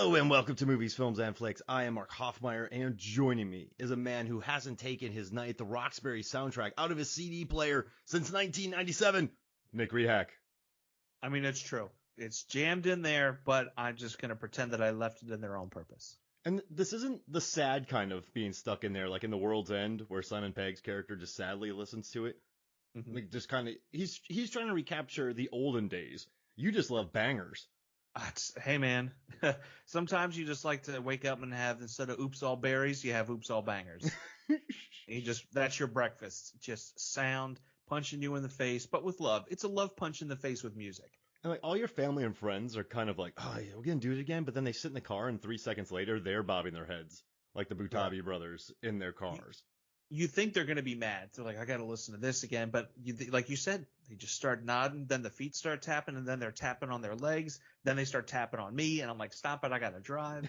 Hello and welcome to Movies, Films, and Flicks. I am Mark Hoffmeyer, and joining me is a man who hasn't taken his night at the Roxbury soundtrack out of his CD player since 1997, Nick Rehack. I mean, it's true. It's jammed in there, but I'm just going to pretend that I left it in there on purpose. And this isn't the sad kind of being stuck in there, like in The World's End, where Simon Pegg's character just sadly listens to it. Mm-hmm. Like just kind of, he's trying to recapture the olden days. You just love bangers. Hey, man. Sometimes you just like to wake up and have, instead of oops all berries, you have oops all bangers. That's your breakfast. Just sound punching you in the face, but with love. It's a love punch in the face with music. And like all your family and friends are kind of like, oh yeah, we're gonna do it again, but then they sit in the car and 3 seconds later they're bobbing their heads like the Butabi brothers in their cars. You think they're gonna be mad. They're like, I gotta listen to this again, but like you said, they just start nodding, then the feet start tapping, and then they're tapping on their legs, then they start tapping on me, and I'm like, stop it, I gotta drive.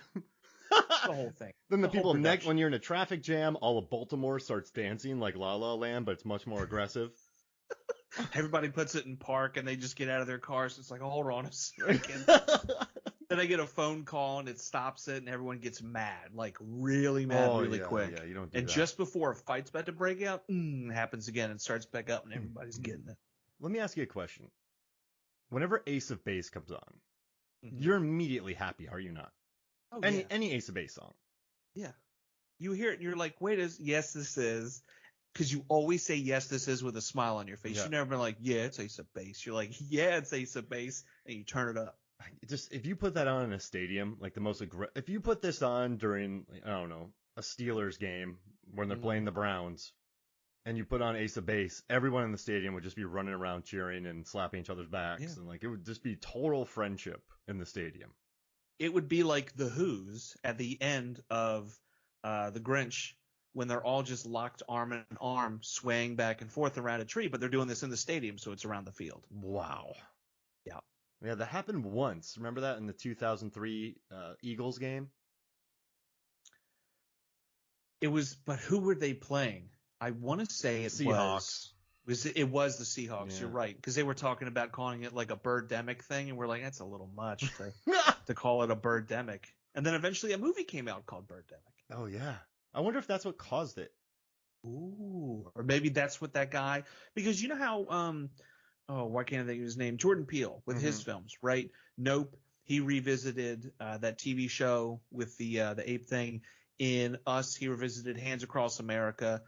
The whole thing. Then the people next, when you're in a traffic jam, all of Baltimore starts dancing like La La Land, but it's much more aggressive. Everybody puts it in park and they just get out of their cars. It's like, oh, hold on a second. Then I get a phone call and it stops it and everyone gets mad, like really mad, really quick. Yeah, you don't do and that. Just before a fight's about to break out, happens again and starts back up and everybody's getting it. Let me ask you a question. Whenever Ace of Base comes on, Mm-hmm. you're immediately happy, are you not? Oh, Any Ace of Base song. Yeah. You hear it and you're like, wait, yes, this is. Because you always say, yes, this is with a smile on your face. Yeah. You never been like, yeah, it's Ace of Base. You're like, yeah, it's Ace of Base. And you turn it up. Just if you put that on in a stadium, like the most if you put this on during, I don't know, a Steelers game when they're playing the Browns, and you put on Ace of Base, everyone in the stadium would just be running around cheering and slapping each other's backs, and like it would just be total friendship in the stadium. It would be like the Who's at the end of the Grinch when they're all just locked arm in arm, swaying back and forth around a tree, but they're doing this in the stadium, so it's around the field. Wow. Yeah. Yeah, that happened once. Remember that in the 2003 Eagles game? It was, but who were they playing? I want to say it Seahawks. It was the Seahawks. Yeah. You're right, because they were talking about calling it like a birdemic thing, and we're like, that's a little much to call it a birdemic. And then eventually a movie came out called Birdemic. Oh yeah. I wonder if that's what caused it. Ooh, or maybe that's what that guy, because you know how why can't I think of his name? Jordan Peele with his films, right? Nope. He revisited that TV show with the ape thing. In Us, he revisited Hands Across America.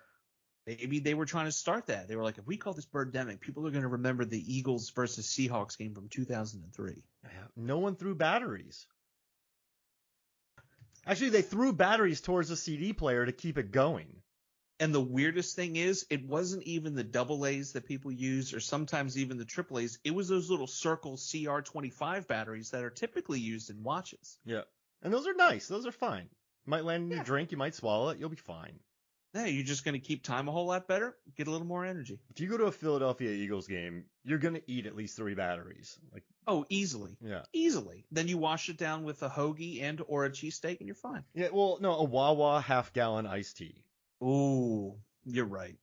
Maybe they were trying to start that. They were like, if we call this Birdemic, people are going to remember the Eagles versus Seahawks game from 2003. Yeah, no one threw batteries. Actually, they threw batteries towards the CD player to keep it going. And the weirdest thing is, it wasn't even the double A's that people used, or sometimes even the triple A's. It was those little circle CR25 batteries that are typically used in watches. Yeah. And those are nice. Those are fine. Might land in your drink. You might swallow it. You'll be fine. Yeah, you're just going to keep time a whole lot better, get a little more energy. If you go to a Philadelphia Eagles game, you're going to eat at least 3 batteries. Like, oh, easily. Yeah. Easily. Then you wash it down with a hoagie and or a cheesesteak and you're fine. Yeah, well, no, a Wawa half-gallon iced tea. Ooh, you're right.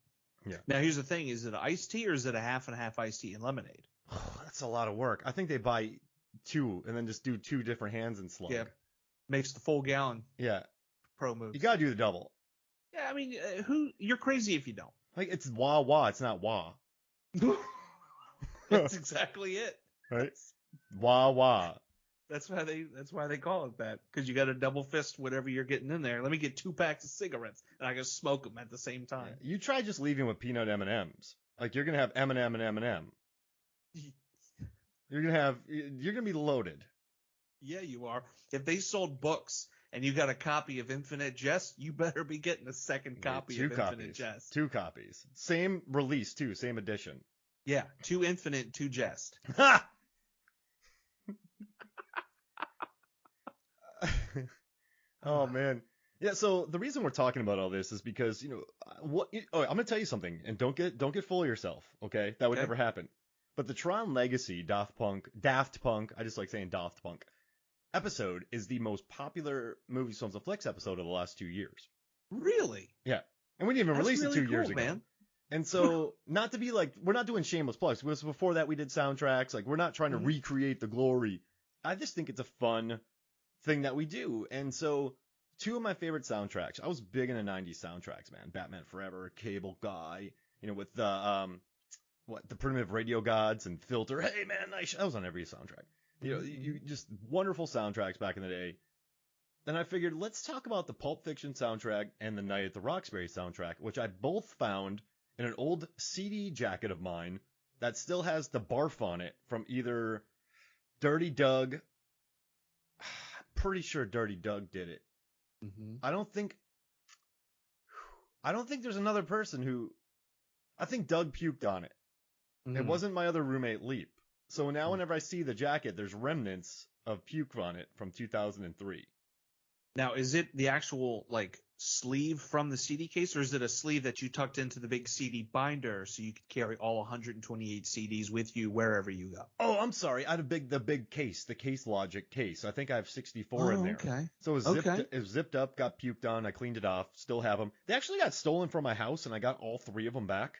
Yeah. Now, here's the thing. Is it iced tea or is it a half and half iced tea and lemonade? Oh, that's a lot of work. I think they buy 2 and then just do 2 different hands and slug. Yeah. Makes the full gallon. Yeah. Pro move. You got to do the double. Yeah, I mean, you're crazy if you don't. Like, it's Wawa. It's not Wah. That's exactly it. Right? Wawa. That's why they call it that, because you got to double fist whatever you're getting in there. Let me get 2 packs of cigarettes and I can smoke them at the same time. Yeah. You try just leaving with peanut M&Ms. Like, you're gonna have M&M and M&M. You're gonna be loaded. Yeah, you are. If they sold books and you got a copy of Infinite Jest, you better be getting a second copy of Infinite Jest. 2 copies. Same release too. Same edition. Yeah, 2 Infinite, 2 Jest. Ha! Oh man. Yeah, so the reason we're talking about all this is because, I'm going to tell you something, and don't get full of yourself, okay? That would never happen. But the Tron Legacy Daft Punk, I just like saying Daft Punk, episode is the most popular Movies, Films, and Flicks episode of the last 2 years. Really? Yeah. And we didn't even release really it 2 years cool, ago. Man. And so, not to be like, we're not doing shameless plugs, because before that we did soundtracks, like, we're not trying to recreate the glory. I just think it's a fun thing that we do. And so two of my favorite soundtracks. I was big into 90s soundtracks, man. Batman Forever, Cable Guy, with the the Primitive Radio Gods and Filter. Hey man, nice. That was on every soundtrack. You just wonderful soundtracks back in the day. Then I figured, let's talk about the Pulp Fiction soundtrack and the Night at the Roxbury soundtrack, which I both found in an old CD jacket of mine that still has the barf on it from either Dirty Doug. Pretty sure Dirty Doug did it. Mm-hmm. I don't think there's another person who. I think Doug puked on it. Mm-hmm. It wasn't my other roommate, Leap. So now whenever I see the jacket, there's remnants of puke on it from 2003. Now, is it the actual, sleeve from the CD case, or is it a sleeve that you tucked into the big CD binder so you could carry all 128 CDs with you wherever you go? Oh, I'm sorry. I had the big case, the Case Logic case. I think I have 64 in there. Okay. So it was zipped up, got puked on. I cleaned it off. Still have them. They actually got stolen from my house, and I got all three of them back.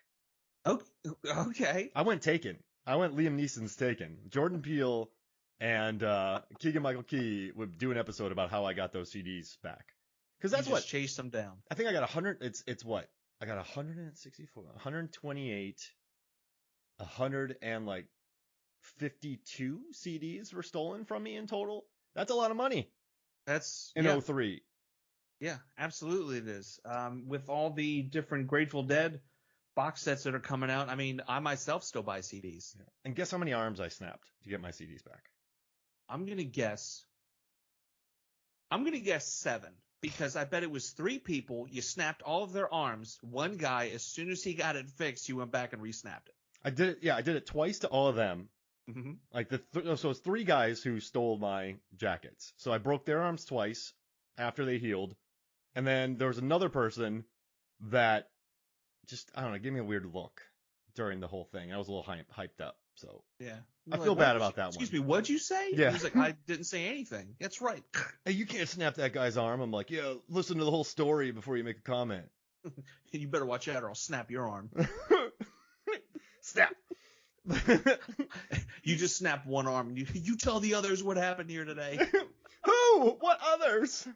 Okay. I went Taken. I went Liam Neeson's Taken. Jordan Peele and Keegan-Michael Key would do an episode about how I got those CDs back. Because that's you just chased them down. I think I got 100. It's what? I got 164, 128, 152 CDs were stolen from me in total. That's a lot of money. That's in 03. Yeah, absolutely it is. With all the different Grateful Dead box sets that are coming out, I mean, I myself still buy CDs. Yeah. And guess how many arms I snapped to get my CDs back? I'm gonna guess 7. Because I bet it was 3 people. You snapped all of their arms. One guy, as soon as he got it fixed, you went back and re-snapped it. I did it. Yeah, I did it twice to all of them. Mm-hmm. So it's 3 guys who stole my jackets. So I broke their arms twice after they healed, and then there was another person that just, I don't know, gave me a weird look during the whole thing. I was a little hyped up. So yeah, I feel bad about that one. Excuse me, what'd you say? Yeah. He was like, I didn't say anything. That's right. Hey, you can't snap that guy's arm. I'm like, yeah, listen to the whole story before you make a comment. You better watch out or I'll snap your arm. Snap. You just snap one arm. You tell the others what happened here today. Who? What others?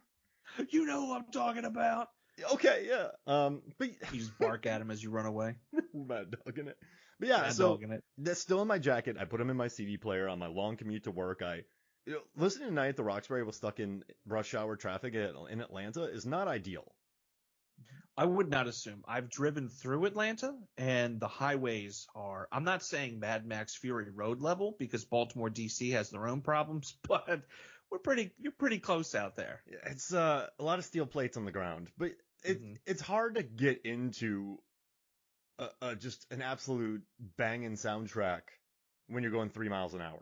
You know who I'm talking about. Okay, yeah. But you just bark at him as you run away. Mad dogging it. But yeah, so that's still in my jacket. I put them in my CD player on my long commute to work. Listening to Night at the Roxbury while stuck in rush hour traffic in Atlanta is not ideal. I would not assume. I've driven through Atlanta, and the highways are, I'm not saying Mad Max Fury Road level, because Baltimore, D.C. has their own problems, but you're pretty close out there. It's a lot of steel plates on the ground, but it's hard to get into just an absolute banging soundtrack when you're going 3 miles an hour.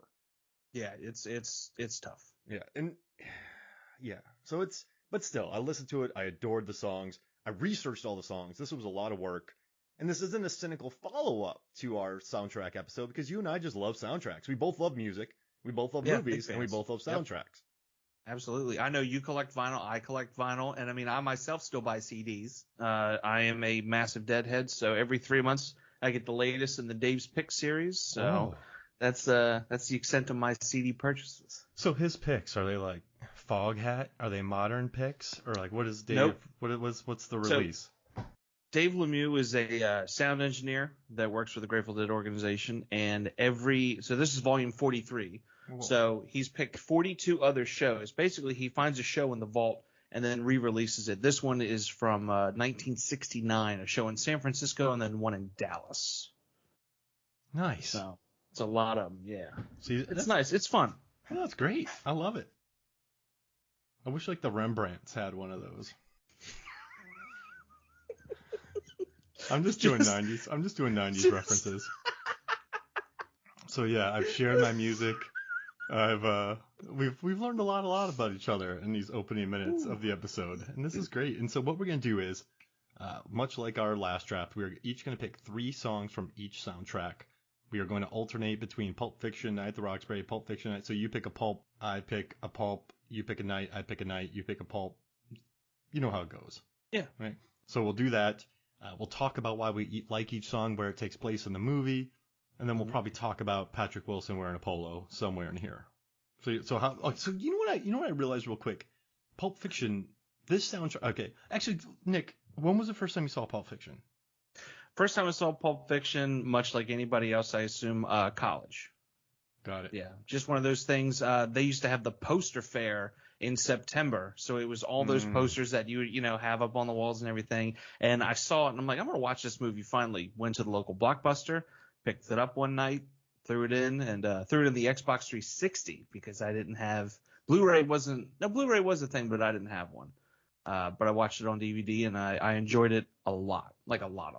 Yeah, it's tough. Yeah, and yeah, so but still, I listened to it. I adored the songs. I researched all the songs. This was a lot of work, and this isn't a cynical follow-up to our soundtrack episode because you and I just love soundtracks. We both love music. We both love movies, and we both love soundtracks. Yep. Absolutely. I know you collect vinyl. I collect vinyl. And I mean, I myself still buy CDs. I am a massive Deadhead. So every 3 months I get the latest in the Dave's Pick series. So that's the extent of my CD purchases. So his picks, are they like Foghat? Are they modern picks? Or like what is Dave? Nope. What's the release? So, Dave Lemieux is a sound engineer that works for the Grateful Dead organization. And so this is volume 43. Whoa. So he's picked 42 other shows. Basically, he finds a show in the vault and then re-releases it. This one is from 1969, a show in San Francisco and then one in Dallas. Nice. So it's a lot of them, yeah. See, it's nice. It's fun. Yeah, that's great. I love it. I wish like the Rembrandts had one of those. I'm just doing 90s references. So yeah, I've shared my music. We've learned a lot about each other in these opening minutes of the episode, and this is great. And so what we're gonna do is, much like our last draft, we're each gonna pick 3 songs from each soundtrack. We are going to alternate between Pulp Fiction, Night at the Roxbury, Pulp Fiction Night. So you pick a Pulp, I pick a Pulp, you pick a Night, I pick a Night, you pick a Pulp. You know how it goes. Yeah. Right. So we'll do that. We'll talk about why we like each song, where it takes place in the movie. And then we'll probably talk about Patrick Wilson wearing a polo somewhere in here. So you know what I realized real quick? Pulp Fiction, this soundtrack. Okay, actually, Nick, when was the first time you saw Pulp Fiction? First time I saw Pulp Fiction, much like anybody else, I assume, college. Got it. Yeah, just one of those things. They used to have the poster fair in September, so it was all those posters that you have up on the walls and everything. And I saw it, and I'm like, I'm gonna watch this movie. Finally, went to the local Blockbuster, picked it up one night, threw it in the Xbox 360 because I didn't have Blu-ray. Blu-ray was a thing, but I didn't have one. But I watched it on DVD, and I enjoyed it a lot, like a lot.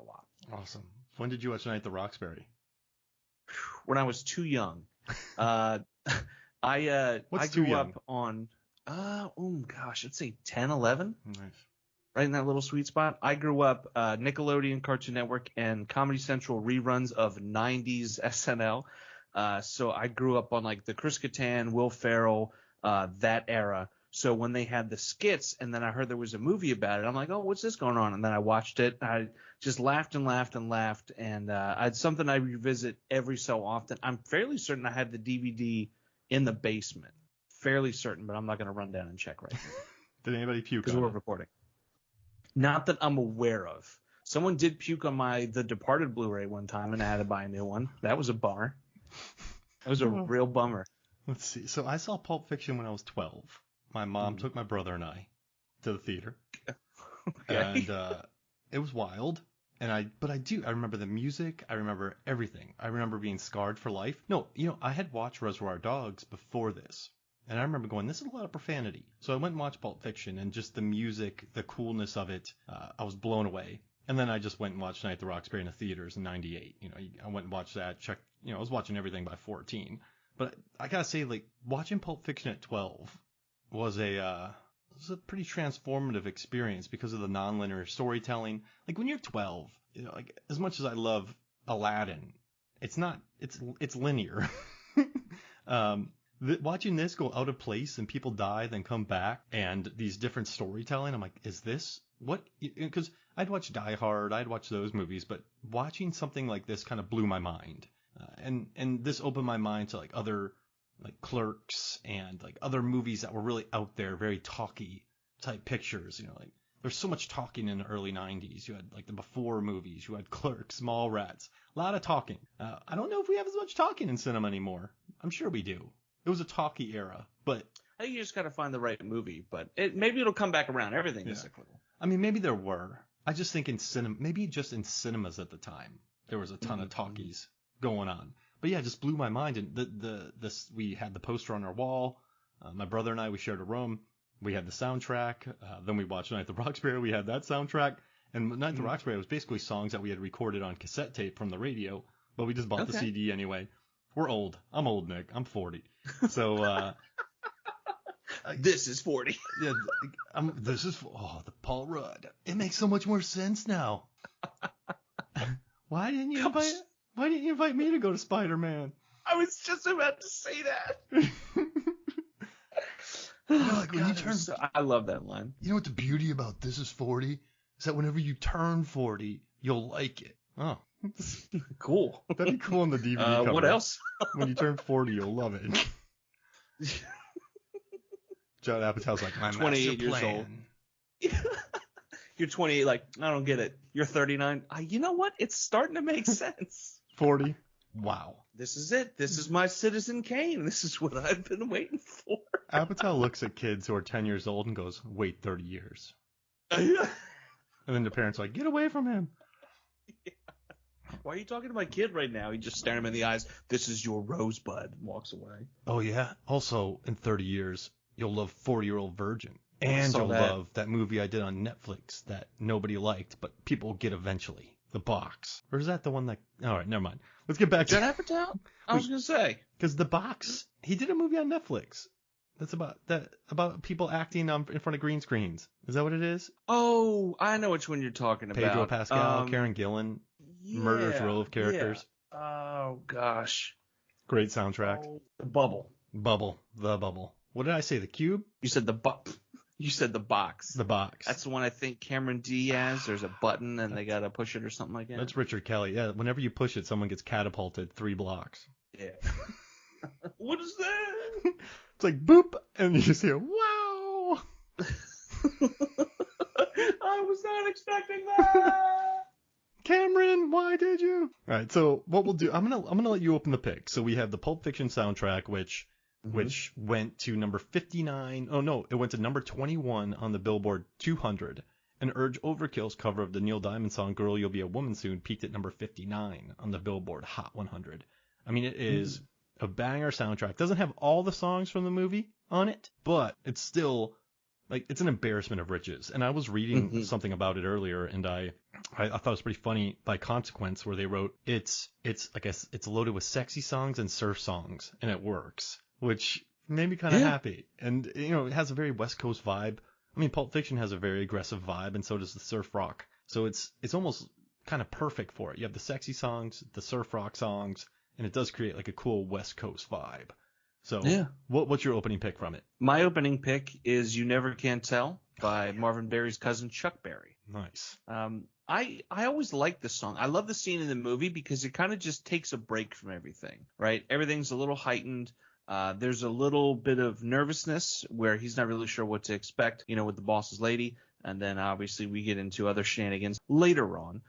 Awesome. When did you watch Night at the Roxbury? When I was too young. I grew up on let's say 10, 11. Nice. Right in that little sweet spot. I grew up Nickelodeon, Cartoon Network, and Comedy Central reruns of 90s SNL. So I grew up on like the Chris Kattan, Will Ferrell, that era. So when they had the skits and then I heard there was a movie about it, I'm like, oh, what's this going on? And then I watched it. I just laughed and laughed and laughed. And it's something I revisit every so often. I'm fairly certain I had the DVD in the basement. Fairly certain, but I'm not going to run down and check right now. Did anybody puke? Because we're recording. Not that I'm aware of. Someone did puke on my The Departed Blu-ray one time and I had to buy a new one. That was a bummer. That was a real bummer. Let's see. So I saw Pulp Fiction when I was 12. My mom took my brother and I to the theater. Okay. And it was wild. I remember the music. I remember everything. I remember being scarred for life. No, I had watched Reservoir Dogs before this. And I remember going, this is a lot of profanity. So I went and watched Pulp Fiction, and just the music, the coolness of it, I was blown away. And then I just went and watched Night at the Roxbury in the theaters in '98. I went and watched that, checked, I was watching everything by 14. But I gotta say, like, watching Pulp Fiction at 12 was a pretty transformative experience because of the nonlinear storytelling. Like, when you're 12, like, as much as I love Aladdin, it's linear. Watching this go out of place and people die, then come back, and these different storytelling, I'm like, is this what? Because I'd watch Die Hard, I'd watch those movies, but watching something like this kind of blew my mind, and this opened my mind to like other like Clerks and like other movies that were really out there, very talky type pictures. Like there's so much talking in the early '90s. You had like the Before movies, you had Clerks, Mallrats, a lot of talking. I don't know if we have as much talking in cinema anymore. I'm sure we do. It was a talky era, but I think you just got to find the right movie. But maybe it'll come back around. Everything is cyclical. I mean, maybe there were. I just think in cinema, maybe just in cinemas at the time, there was a ton of talkies going on. But yeah, it just blew my mind. And we had the poster on our wall. My brother and I, we shared a room. We had the soundtrack. Then we watched Night at the Roxbury. We had that soundtrack. And Night at the Roxbury was basically songs that we had recorded on cassette tape from the radio, but we just bought the CD anyway. We're old. I'm old, Nick. I'm 40. So, this is 40. Yeah, the Paul Rudd. It makes so much more sense now. Why didn't you invite me to go to Spider-Man? I was just about to say that. Like when you turn, I love that line. You know what the beauty about This Is 40 is that whenever you turn 40, you'll like it. Oh. Cool. That'd be cool on the DVD cover. What else? When you turn 40, you'll love it. Judd Apatow's like, my 28 years old. You're 28, like, I don't get it. You're 39. You know what? It's starting to make sense. 40. Wow. This is it. This is my Citizen Kane. This is what I've been waiting for. Apatow looks at kids who are 10 years old and goes, wait 30 years. And then the parents are like, get away from him. Yeah. Why are you talking to my kid right now? He just stared him in the eyes. This is your rosebud. And walks away. Oh, yeah. Also, in 30 years, you'll love 40-Year-Old Virgin. And you'll love that movie I did on Netflix that nobody liked, but people get eventually. The Box. Or is that the one that... All right, never mind. Let's get back to... Judd Apatow? I was going to say. Because The Box, he did a movie on Netflix. That's about people acting in front of green screens. Is that what it is? Oh, I know which one you're talking about. Pedro Pascal, Karen Gillan. Yeah, murderous row of characters. Yeah. Oh, gosh. Great soundtrack. Oh, the Bubble. The Bubble. What did I say? The Cube? You said You said The Box. The Box. That's the one I think Cameron Diaz. There's a button and they got to push it or something like that. That's Richard Kelly. Yeah, whenever you push it, someone gets catapulted 3 blocks. Yeah. What is that? It's like boop, and you just hear wow. I was not expecting that. Cameron, why did you? All right, so what we'll do, I'm gonna let you open the pick. So we have the Pulp Fiction soundtrack, which went to number 59. Oh no, it went to number 21 on the Billboard 200. And Urge Overkill's cover of the Neil Diamond song "Girl, You'll Be a Woman Soon" peaked at number 59 on the Billboard Hot 100. I mean, it is a banger soundtrack. Doesn't have all the songs from the movie on it, but it's still like it's an embarrassment of riches. And I was reading something about it earlier, and I thought it was pretty funny by consequence, where they wrote it's I guess it's loaded with sexy songs and surf songs, and it works, which made me kind of happy. And it has a very West Coast vibe. I mean, Pulp Fiction has a very aggressive vibe, and so does the surf rock. So it's almost kind of perfect for it. You have the sexy songs, the surf rock songs, and it does create like a cool West Coast vibe. So what's your opening pick from it? My opening pick is "You Never Can Tell" by Marvin Berry's cousin Chuck Berry. Nice. I always like this song. I love the scene in the movie because it kind of just takes a break from everything, right? Everything's a little heightened. There's a little bit of nervousness where he's not really sure what to expect, with the boss's lady. And then obviously we get into other shenanigans later on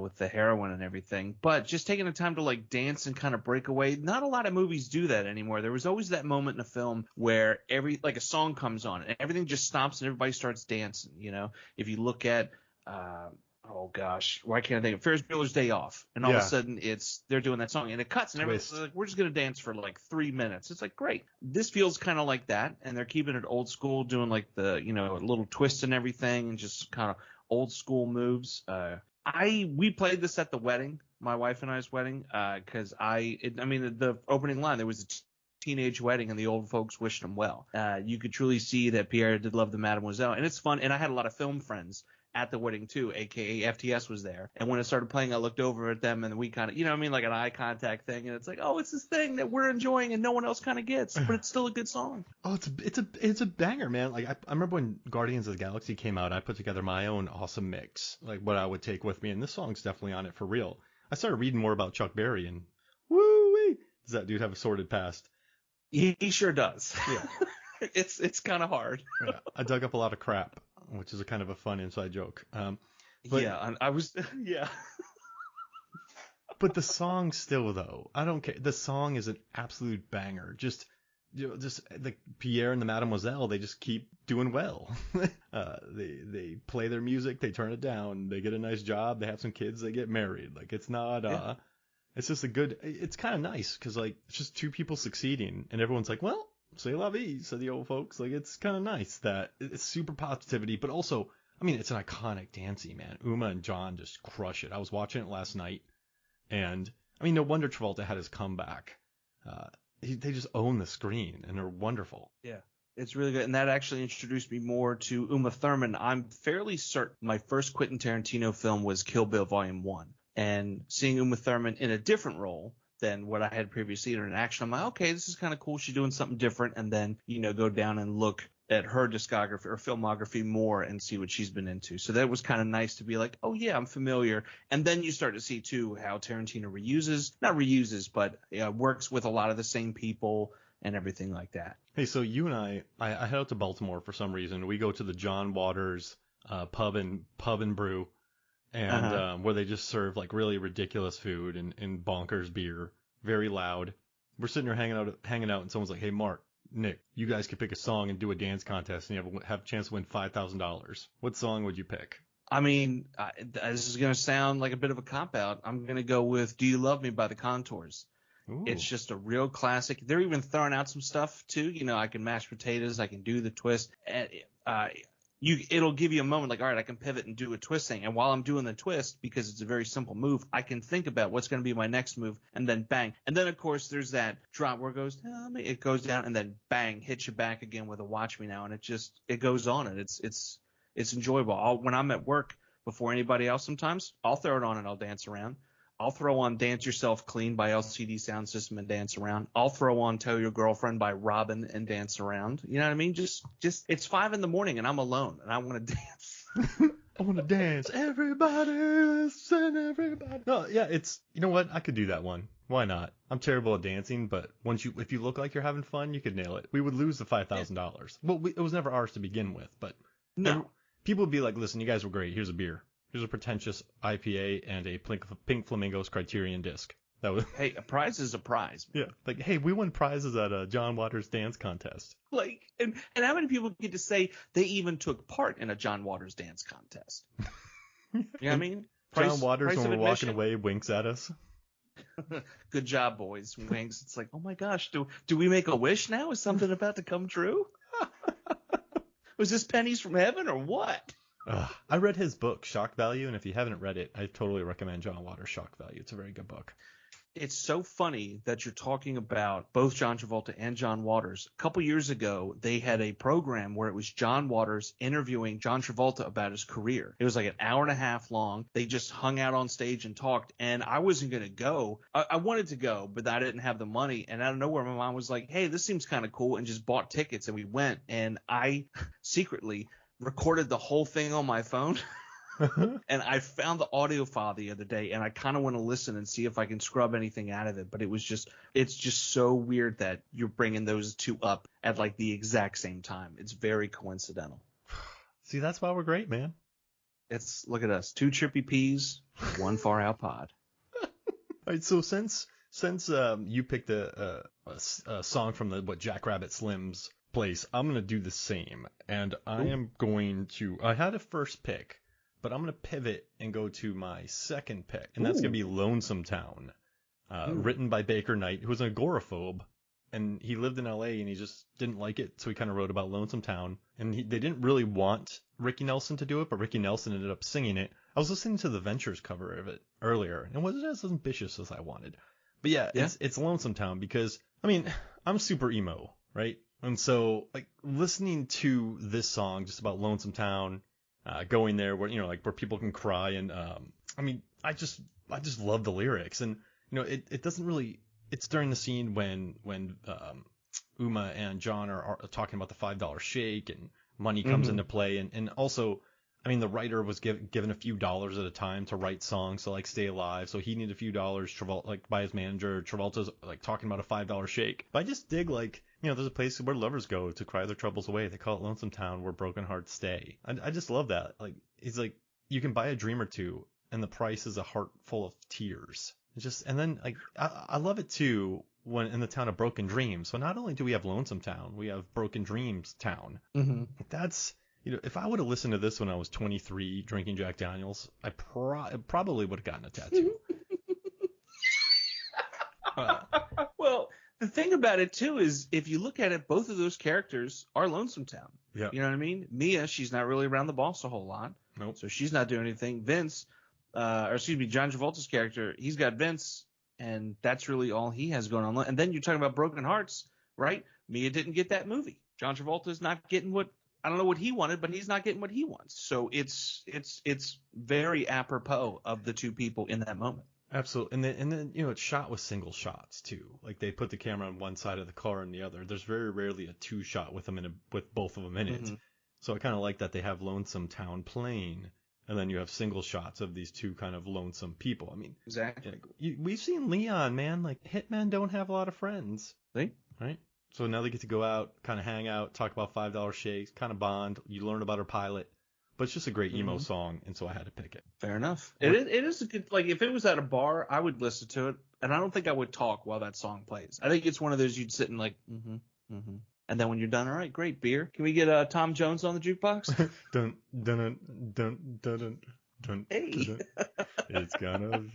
with the heroin and everything. But just taking the time to like dance and kind of break away. Not a lot of movies do that anymore. There was always that moment in a film where a song comes on and everything just stops and everybody starts dancing. If you look at oh gosh, why can't I think of Ferris Bueller's Day Off? And all of a sudden they're doing that song and it cuts and everyone's like, we're just going to dance for like 3 minutes. It's like, great. This feels kind of like that. And they're keeping it old school, doing like the, little twist and everything and just kind of old school moves. We played this at the wedding, my wife and I's wedding, because the opening line, there was a teenage wedding and the old folks wished them well. You could truly see that Pierre did love the Mademoiselle, and it's fun. And I had a lot of film friends at the wedding too, aka FTS was there. And when it started playing, I looked over at them and we kind of, like an eye contact thing. And it's like, oh, it's this thing that we're enjoying and no one else kind of gets, but it's still a good song. Oh, it's a banger, man. Like I remember when Guardians of the Galaxy came out, I put together my own awesome mix, like what I would take with me. And this song's definitely on it for real. I started reading more about Chuck Berry and woo-wee, does that dude have a sordid past? He sure does. Yeah. It's kind of hard. Yeah, I dug up a lot of crap, which is a kind of a fun inside joke. I was, yeah. But the song still, though, I don't care. The song is an absolute banger. Just like Pierre and the Mademoiselle, they just keep doing well. They play their music, they turn it down, they get a nice job, they have some kids, they get married. Like it's not, it's just it's kind of nice because like it's just two people succeeding and everyone's like, well, c'est la vie, said the old folks. Like it's kind of nice that it's super positivity, but also, I mean, it's an iconic dance scene, man. Uma and John just crush it. I was watching it last night, and I mean, no wonder Travolta had his comeback. They just own the screen, and they're wonderful. Yeah, it's really good, and that actually introduced me more to Uma Thurman. I'm fairly certain my first Quentin Tarantino film was Kill Bill Volume 1, and seeing Uma Thurman in a different role than what I had previously seen her in action, I'm like, okay, this is kind of cool. She's doing something different, and then go down and look at her discography or filmography more and see what she's been into. So that was kind of nice to be like, oh yeah, I'm familiar. And then you start to see too how Tarantino works with a lot of the same people and everything like that. Hey, so you and I head out to Baltimore for some reason. We go to the John Waters pub and brew, and where they just serve like really ridiculous food and bonkers beer, very loud. We're sitting there hanging out, and someone's like, "Hey, Mark, Nick, you guys could pick a song and do a dance contest, and you have a chance to win $5,000. What song would you pick?" I mean, this is going to sound like a bit of a cop-out. I'm going to go with "Do You Love Me" by the Contours. Ooh. It's just a real classic. They're even throwing out some stuff, too. I can mash potatoes. I can do the twist. It'll give you a moment like, all right, I can pivot and do a twist thing. And while I'm doing the twist, because it's a very simple move, I can think about what's going to be my next move and then bang. And then, of course, there's that drop where it goes down and then bang, hits you back again with a watch me now. And it goes on and it's enjoyable. When I'm at work before anybody else sometimes, I'll throw it on and I'll dance around. I'll throw on Dance Yourself Clean by LCD Sound System and dance around. I'll throw on Tell Your Girlfriend by Robin and dance around. You know what I mean? Just it's 5 a.m. and I'm alone and I want to dance. I want to dance. Everybody listen, everybody. No, yeah, you know what? I could do that one. Why not? I'm terrible at dancing, but if you look like you're having fun, you could nail it. We would lose the $5,000. Well, it was never ours to begin with, but No. people would be like, listen, you guys were great. Here's a beer. Here's a pretentious IPA and a Pink Flamingos Criterion disc. That was Hey, a prize is a prize. yeah. Like, hey, we won prizes at a John Waters dance contest. Like, and how many people get to say they even took part in a John Waters dance contest? You know what I mean? John Waters, when of we're walking admission? away, winks at us. Good job, boys. Winks. It's like, oh my gosh, do we make a wish now? Is something about to come true? Was this pennies from heaven or what? I read his book, Shock Value, and if you haven't read it, I totally recommend John Waters' Shock Value. It's a very good book. It's so funny that you're talking about both John Travolta and John Waters. A couple years ago, they had a program where it was John Waters interviewing John Travolta about his career. It was like an hour and a half long. They just hung out on stage and talked, and I wasn't going to go. I wanted to go, but I didn't have the money, and out of nowhere, my mom was like, hey, this seems kind of cool, and just bought tickets, and we went, and I secretly recorded the whole thing on my phone. And I found the audio file the other day, and I kind of want to listen and see if I can scrub anything out of it. But it's just so weird that you're bringing those two up at like the exact same time. It's very coincidental. See, that's why we're great, man. Look at us, two trippy peas, one far out pod. All right, so since you picked a song from the Jackrabbit Slim's place, I'm gonna do the same, and I had a first pick. But I'm going to pivot and go to my second pick, and that's going to be Lonesome Town, written by Baker Knight, who was an agoraphobe, and he lived in L.A., and he just didn't like it, so he kind of wrote about Lonesome Town. And they didn't really want Ricky Nelson to do it, but Ricky Nelson ended up singing it. I was listening to the Ventures cover of it earlier, and it wasn't as ambitious as I wanted. But yeah. It's Lonesome Town because, I mean, I'm super emo, right? And so, like, listening to this song just about Lonesome Town, going there where, like where people can cry. And, I mean, I just love the lyrics, and, it doesn't really, it's during the scene when Uma and John are talking about the $5 shake and money comes into play. And also, I mean, the writer was given a few dollars at a time to write songs to like stay alive. So he needed a few dollars, by his manager. Travolta's like talking about a $5 shake. But I just dig, like, there's a place where lovers go to cry their troubles away. They call it Lonesome Town, where broken hearts stay. I just love that. Like, it's like you can buy a dream or two, and the price is a heart full of tears. And then, like, I love it too when in the town of Broken Dreams. So not only do we have Lonesome Town, we have Broken Dreams Town. Mm-hmm. That's, if I would have listened to this when I was 23 drinking Jack Daniels, I probably would have gotten a tattoo. Well, the thing about it too is, if you look at it, both of those characters are Lonesome Town. Yeah. You know what I mean? Mia, she's not really around the boss a whole lot. Nope. So she's not doing anything. Vince, John Travolta's character, he's got Vince, and that's really all he has going on. And then you're talking about Broken Hearts, right? Mia didn't get that movie. John Travolta's not getting I don't know what he wanted, but he's not getting what he wants. So it's very apropos of the two people in that moment. Absolutely. And then it's shot with single shots too. Like, they put the camera on one side of the car and the other. There's very rarely a two shot with both of them in it. So I kind of like that they have Lonesome Town playing, and then you have single shots of these two kind of lonesome people. I mean, exactly. We've seen Leon, man. Like, hitmen don't have a lot of friends. See? Right? So now they get to go out, kind of hang out, talk about $5 shakes, kind of bond. You learn about her pilot. But it's just a great emo song, and so I had to pick it. Fair enough. It is a good, like, if it was at a bar, I would listen to it, and I don't think I would talk while that song plays. I think it's one of those you'd sit and like, and then when you're done, all right, great, beer. Can we get Tom Jones on the jukebox? dun dun dun dun dun dun. Hey. Dun. It's kind of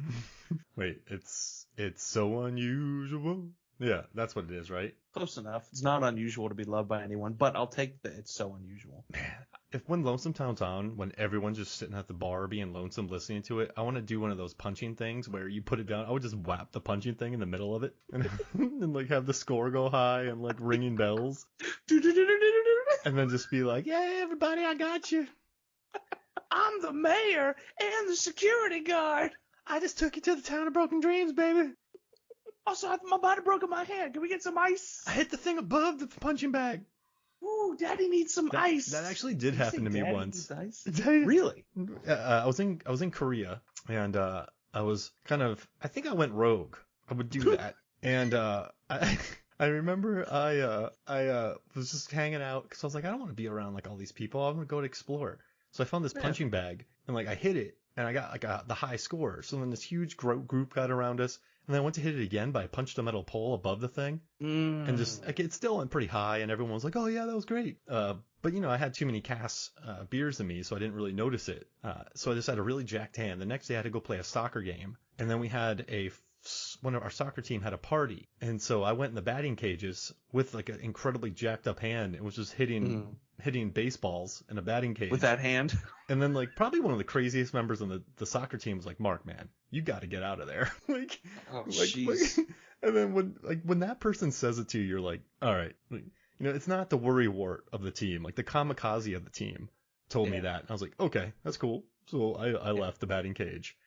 wait. It's so unusual. Yeah, that's what it is, right? Close enough. It's not unusual to be loved by anyone, but I'll take the it's so unusual. Man, when Lonesome Town's on, when everyone's just sitting at the bar being lonesome listening to it, I want to do one of those punching things where you put it down. I would just whap the punching thing in the middle of it and like have the score go high and like ringing bells. And then just be like, yeah, everybody, I got you. I'm the mayor and the security guard. I just took you to the town of Broken Dreams, baby. Also, my body broke in my hand. Can we get some ice? I hit the thing above the punching bag. Ooh, Daddy needs some ice. That actually did happen to me once. Ice? Really? I was in Korea, and I was I think I went rogue I would do that. And I remember I was just hanging out because I was like, I don't want to be around like all these people. I'm gonna go to explore. So I found this punching bag and like I hit it and I got like the high score. So then this huge group got around us, and then I went to hit it again, but I punched a metal pole above the thing, and just like it still went pretty high, and everyone was like, oh yeah, that was great. But you know, I had too many cask beers in me, so I didn't really notice it. So I just had a really jacked hand. The next day I had to go play a soccer game, and then we had one of our soccer team had a party, and so I went in the batting cages with like an incredibly jacked up hand and was just hitting baseballs in a batting cage with that hand. And then like probably one of the craziest members on the soccer team was like, Mark, man, you got to get out of there. Jeez. And then when that person says it to you, you're like, all right, like, you know, it's not the worrywart of the team, like the kamikaze of the team told me that. And I was like, okay, that's cool. So I left the batting cage.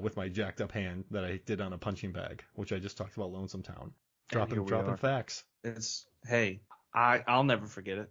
With my jacked up hand that I did on a punching bag, which I just talked about Lonesome Town. Dropping facts. I'll never forget it.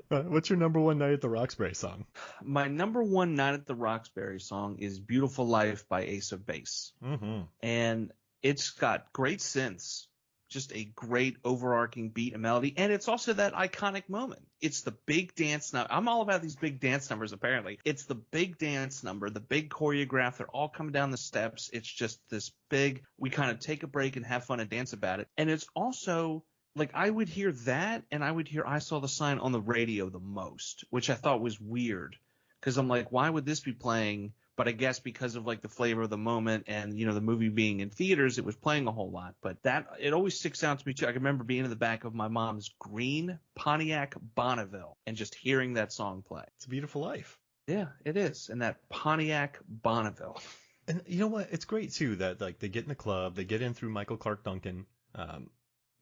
What's your number one Night at the Roxbury song? My number one Night at the Roxbury song is Beautiful Life by Ace of Base. Mm-hmm. And it's got great synths, just a great overarching beat and melody. And it's also that iconic moment. It's the big dance number. I'm all about these big dance numbers, apparently. It's the big dance number, the big choreograph. They're all coming down the steps. It's just this big, we kind of take a break and have fun and dance about it. And it's also like I would hear that and I would hear I Saw the Sign on the radio the most, which I thought was weird because I'm like, why would this be playing? But I guess because of like the flavor of the moment and, you know, the movie being in theaters, it was playing a whole lot. But it always sticks out to me too. I can remember being in the back of my mom's green Pontiac Bonneville and just hearing that song play. It's a Beautiful Life. Yeah, it is. And that Pontiac Bonneville. And you know what? It's great too that like they get in the club, they get in through Michael Clark Duncan.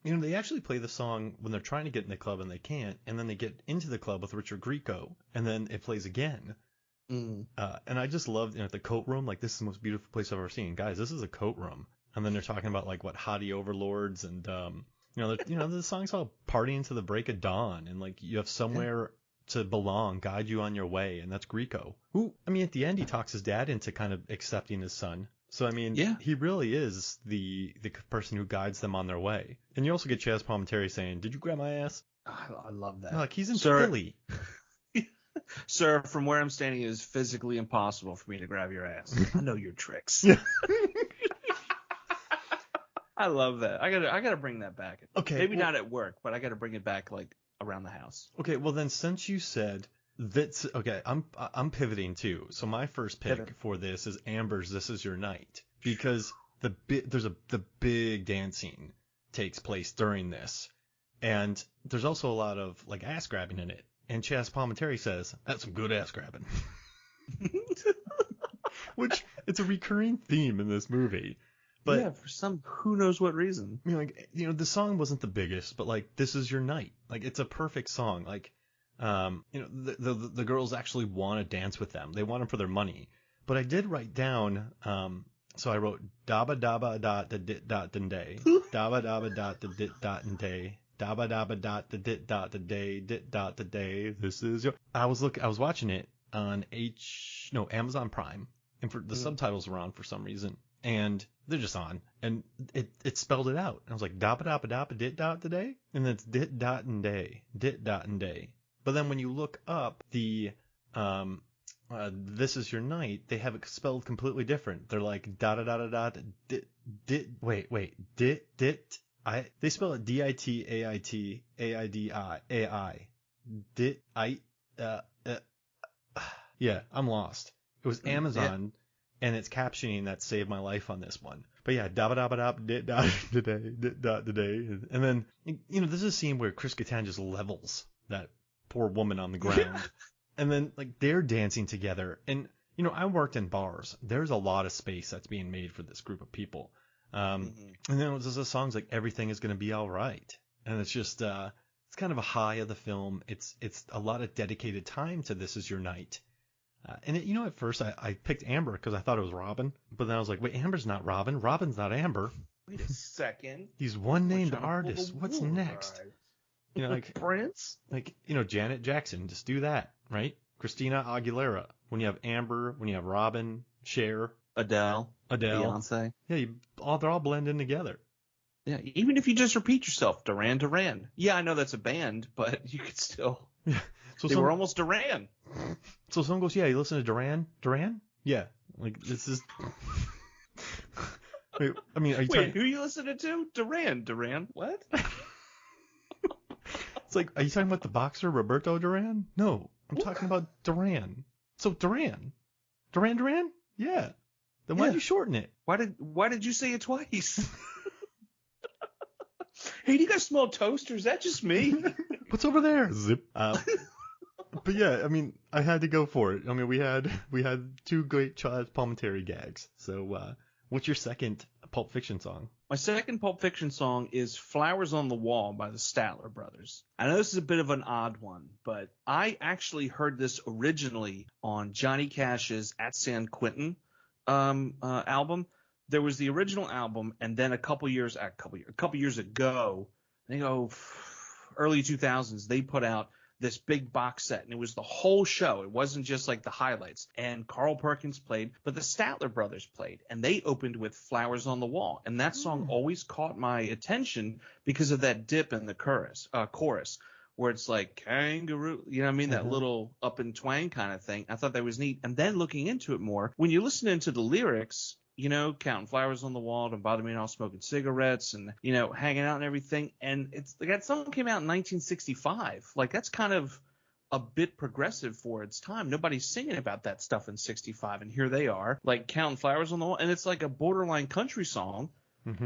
You know, they actually play the song when they're trying to get in the club and they can't. And then they get into the club with Richard Grieco and then it plays again. And I just loved, you know, the coat room. Like, this is the most beautiful place I've ever seen. Guys, this is a coat room. And then they're talking about like what hottie overlords and you know the song's all partying to the break of dawn and like you have somewhere to belong, guide you on your way, and that's Grieco. Who, I mean, at the end he talks his dad into kind of accepting his son. So I mean, he really is the person who guides them on their way. And you also get Chaz Palminteri saying, "Did you grab my ass?" I love that. Like he's in Philly. Sir, from where I'm standing, it is physically impossible for me to grab your ass. I know your tricks. I love that. I gotta bring that back. Okay. Maybe not at work, but I gotta bring it back like around the house. Okay, well then since you said that's okay, I'm pivoting too. So my first pick for this is Amber's "This Is Your Night" because the big dancing takes place during this, and there's also a lot of like ass grabbing in it. And Chaz Palminteri says, "That's some good ass grabbing." Which, it's a recurring theme in this movie. But yeah, for some who knows what reason. I mean, like, you know, the song wasn't the biggest, but like, "This Is Your Night." Like, it's a perfect song. Like, you know, the girls actually want to dance with them. They want them for their money. But I did write down, so I wrote "Dabba dabba dot da dit dot din day, dabba dabba dot da dit dot din day. Dabba dabba dot da dit dot da day dit dot da day. This is your." I was watching it on Amazon Prime, and the subtitles were on for some reason, and they're just on, and it spelled it out. I was like, dabba dabba dabba dit dot da day, and then it's dit dot and day, dit dot and day. But then when you look up the "This Is Your Night," they have it spelled completely different. They're like da da da da da dit dit. They spell it DITAIT AIDI. Dit I yeah, I'm lost. It was Amazon, and it's captioning that saved my life on this one. But yeah, dabba dabba dab dit dot today dit dot today, and then you know there's a scene where Chris Kattan just levels that poor woman on the ground, and then like they're dancing together, and you know I worked in bars. There's a lot of space that's being made for this group of people. And then there's the songs like "Everything Is Gonna Be All Right," and it's just it's kind of a high of the film. It's a lot of dedicated time to "This Is Your Night," and you know at first I picked Amber because I thought it was Robin, but then I was like, wait, Amber's not Robin. Robin's not Amber. Wait a second. He's one named artist. What's next? Right. You know, like Prince. Like, you know, Janet Jackson. Just do that, right? Christina Aguilera. When you have Amber, when you have Robin, Cher. Adele. Beyonce. Yeah, they're all blending together. Yeah, even if you just repeat yourself, Duran Duran. Yeah, I know that's a band, but you could still. Yeah. So they were almost Duran. So someone goes, yeah, you listen to Duran? Duran? Yeah. Like, this is. Wait, I mean, are you Wait, who are you listening to? Duran. What? It's like, are you talking about the boxer Roberto Duran? No, I'm talking about Duran. So Duran. Duran? Yeah. Then why'd you shorten it? Why did you say it twice? Hey, do you guys smell toast, or is that just me? What's over there? Zip. But yeah, I mean, I had to go for it. I mean, we had two great Chaz Palminteri gags. So, what's your second Pulp Fiction song? My second Pulp Fiction song is Flowers on the Wall by the Statler Brothers. I know this is a bit of an odd one, but I actually heard this originally on Johnny Cash's At San Quentin album. There was the original album, and then a couple years ago, I think early 2000s, they put out this big box set, and it was the whole show. It wasn't just like the highlights. And Carl Perkins played, but the Statler Brothers played, and they opened with Flowers on the Wall. And that song always caught my attention because of that dip in the chorus, where it's like kangaroo, you know what I mean? That little up and twang kind of thing. I thought that was neat. And then looking into it more, when you're listening to the lyrics, you know, counting flowers on the wall, don't bother me at all, smoking cigarettes, and, you know, hanging out and everything. And it's like that song came out in 1965. Like, that's kind of a bit progressive for its time. Nobody's singing about that stuff in 65, and here they are, like, counting flowers on the wall. And it's like a borderline country song.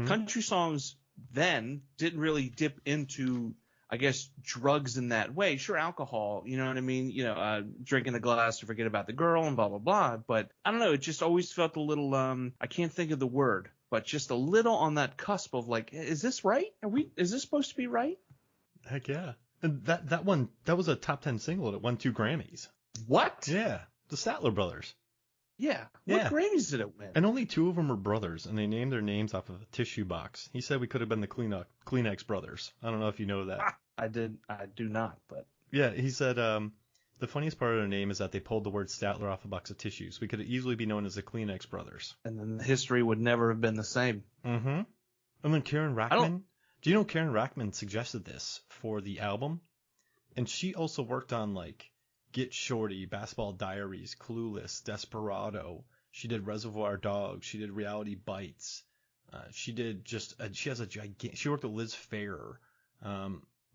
Country songs then didn't really dip into, I guess, drugs in that way. Sure, alcohol, you know what I mean? You know, drinking a glass to forget about the girl and blah, blah, blah. But I don't know. It just always felt a little, I can't think of the word, but just a little on that cusp of like, is this right? Is this supposed to be right? Heck yeah. And that one, that was a top 10 single that won 2 Grammys. What? Yeah. The Statler Brothers. Yeah. What Grammys did it win? And only 2 of them are brothers, and they named their names off of a tissue box. He said we could have been the Kleenex brothers. I don't know if you know that. I do not, but. Yeah, he said the funniest part of their name is that they pulled the word Statler off a box of tissues. We could easily be known as the Kleenex brothers. And then the history would never have been the same. And then Karen Rackman. Do you know Karen Rackman suggested this for the album? And she also worked on, like, Get Shorty, Basketball Diaries, Clueless, Desperado. She did Reservoir Dogs. She did Reality Bites. She has a gigantic. She worked with Liz Phair.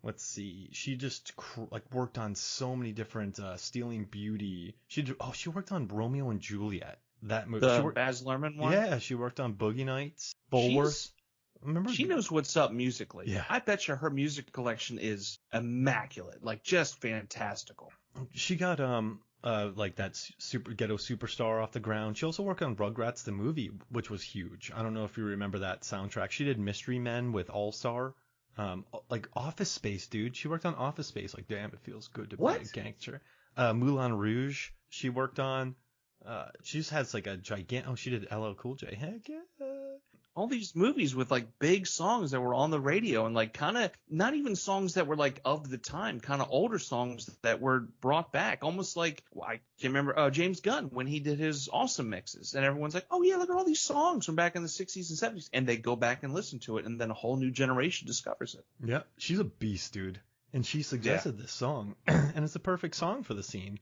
Let's see. She just worked on so many different Stealing Beauty. She worked on Romeo and Juliet. That movie. The Baz Luhrmann one. Yeah, she worked on Boogie Nights, Bulworth. Remember? She knows what's up musically. Yeah. I bet you her music collection is immaculate, like just fantastical. She got like that super ghetto superstar off the ground. She also worked on Rugrats the movie, which was huge. I don't know if you remember that soundtrack. She did Mystery Men with All Star. Like Office Space, dude. She worked on Office Space. Like, damn, it feels good to be a gangster. Moulin Rouge. She worked on. She just has like a gigantic. Oh, she did LL Cool J. Heck yeah. All these movies with like big songs that were on the radio and like kind of not even songs that were like of the time, kind of older songs that were brought back, almost like I can remember James Gunn when he did his Awesome Mixes, and everyone's like, oh yeah, look at all these songs from back in the 60s and 70s, and they go back and listen to it, and then a whole new generation discovers it. Yeah, she's a beast, dude, and she suggested this song, and it's a perfect song for the scene.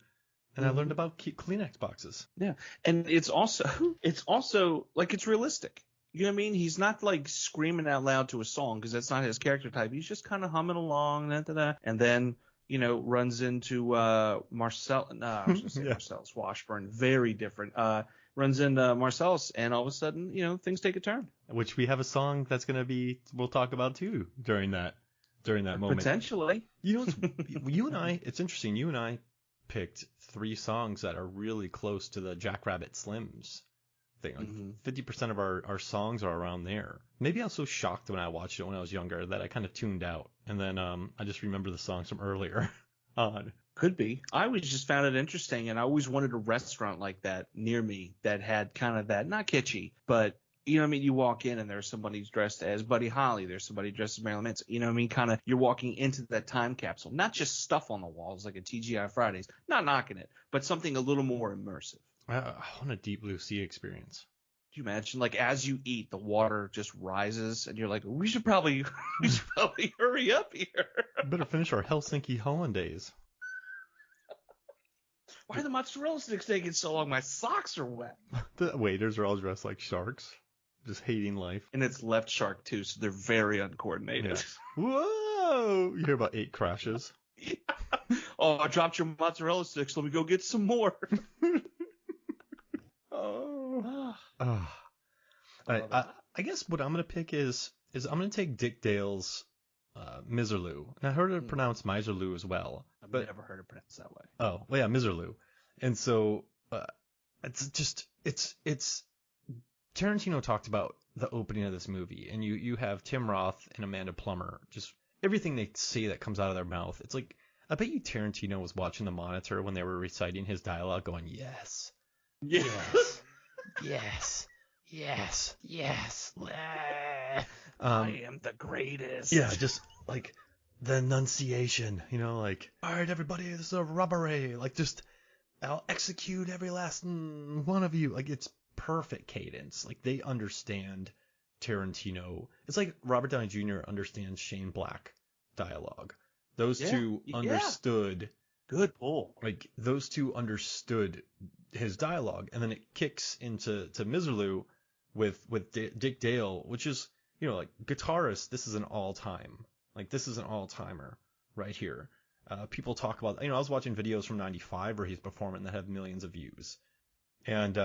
And I learned about Kleenex boxes. Yeah, and it's also like it's realistic. You know what I mean? He's not like screaming out loud to a song because that's not his character type. He's just kind of humming along, and then, you know, runs into Marcellus Washburn. Very different. Runs into Marcellus, and all of a sudden, you know, things take a turn. Which we have a song that's going to be we'll talk about too during that moment. Potentially. You know, it's interesting. You and I picked 3 songs that are really close to the Jackrabbit Slims thing. Like 50% of our songs are around there. Maybe I was so shocked when I watched it when I was younger that I kind of tuned out, and then I just remember the songs from earlier on. Could be. I always just found it interesting, and I always wanted a restaurant like that near me that had kind of that, not kitschy, but you know what I mean? You walk in and there's somebody who's dressed as Buddy Holly. There's somebody dressed as Marilyn Manson. You know what I mean? Kind of you're walking into that time capsule, not just stuff on the walls like a TGI Fridays. Not knocking it, but something a little more immersive. I want a Deep Blue Sea experience. you imagine, like, as you eat, the water just rises, and you're like, we should probably hurry up here. Better finish our Helsinki hollandaise. Why are the mozzarella sticks taking so long? My socks are wet. The waiters are all dressed like sharks, just hating life. And it's left shark too, so they're very uncoordinated. Yeah. Whoa! You hear about 8 crashes. Oh, I dropped your mozzarella sticks. Let me go get some more. Oh. I guess what I'm gonna pick is I'm gonna take Dick Dale's Miserloo. And I heard it pronounced Miserloo as well. I've But never heard it pronounced that way. oh, well, yeah, Miserloo. And so it's Tarantino talked about the opening of this movie, and you have Tim Roth and Amanda Plummer, just everything they say that comes out of their mouth. It's like, I bet you Tarantino was watching the monitor when they were reciting his dialogue going, yes, Yeah. yes, yes, yes, yes. I am the greatest. Yeah, just like the enunciation, like, all right, everybody, this is a robbery. Like, just, I'll execute every last one of you. Like, it's perfect cadence. Like, they understand Tarantino. It's like Robert Downey Jr. understands Shane Black dialogue. Those two understood. Good pull. Like, those two understood his dialogue, and then it kicks into Miserloo with Dick Dale, which is, like, guitarist. This is an all-time. Like, this is an all-timer right here. People talk about, I was watching videos from '95 where he's performing that have millions of views, and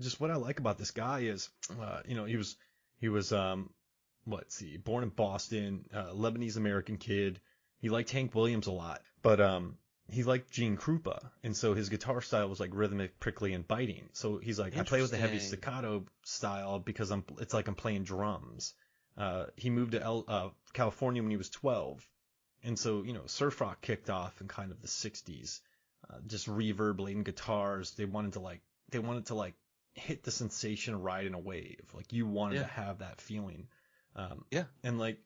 just what I like about this guy is, he was born in Boston, Lebanese American kid. He liked Hank Williams a lot, but he liked Gene Krupa, and so his guitar style was like rhythmic, prickly, and biting. So he's like, I play with the heavy staccato style because it's like I'm playing drums. He moved to California when he was 12, and so surf rock kicked off in kind of the '60s. Just reverb laden guitars. They wanted to like hit the sensation ride in a wave. Like, you wanted to have that feeling. And like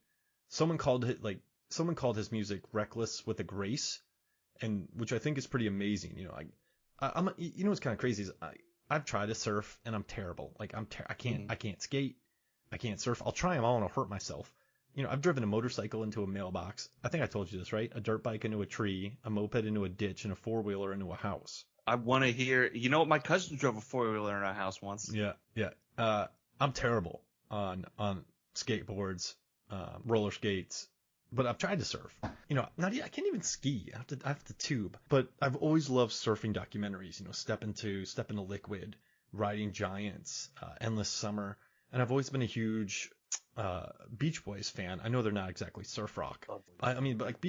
someone called his music reckless with a grace, and which I think is pretty amazing. I'm what's kind of crazy is I've tried to surf and I'm terrible. Like, I can't skate, I can't surf. I'll try them all and I'll hurt myself. I've driven a motorcycle into a mailbox. I think I told you this, right? A dirt bike into a tree, a moped into a ditch, and a 4-wheeler into a house. I want to hear. My cousin drove a 4-wheeler in our house once. Yeah. I'm terrible on skateboards, roller skates, but I've tried to surf. I can't even ski. I have to tube. But I've always loved surfing documentaries. Step into Liquid, Riding Giants, Endless Summer, and I've always been a huge Beach Boys fan. I know they're not exactly surf rock. But like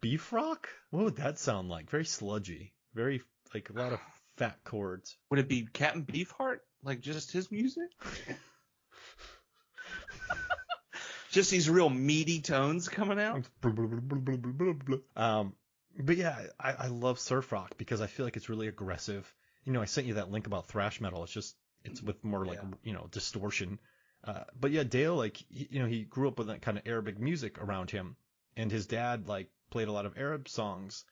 beef rock. What would that sound like? Very sludgy. Very, like, a lot of fat chords. Would it be Captain Beefheart? Like, just his music? Just these real meaty tones coming out? But yeah, I love surf rock because I feel like it's really aggressive. I sent you that link about thrash metal. It's with more like, distortion. But yeah, Dale, like, he grew up with that kind of Arabic music around him, and his dad, like, played a lot of Arab songs.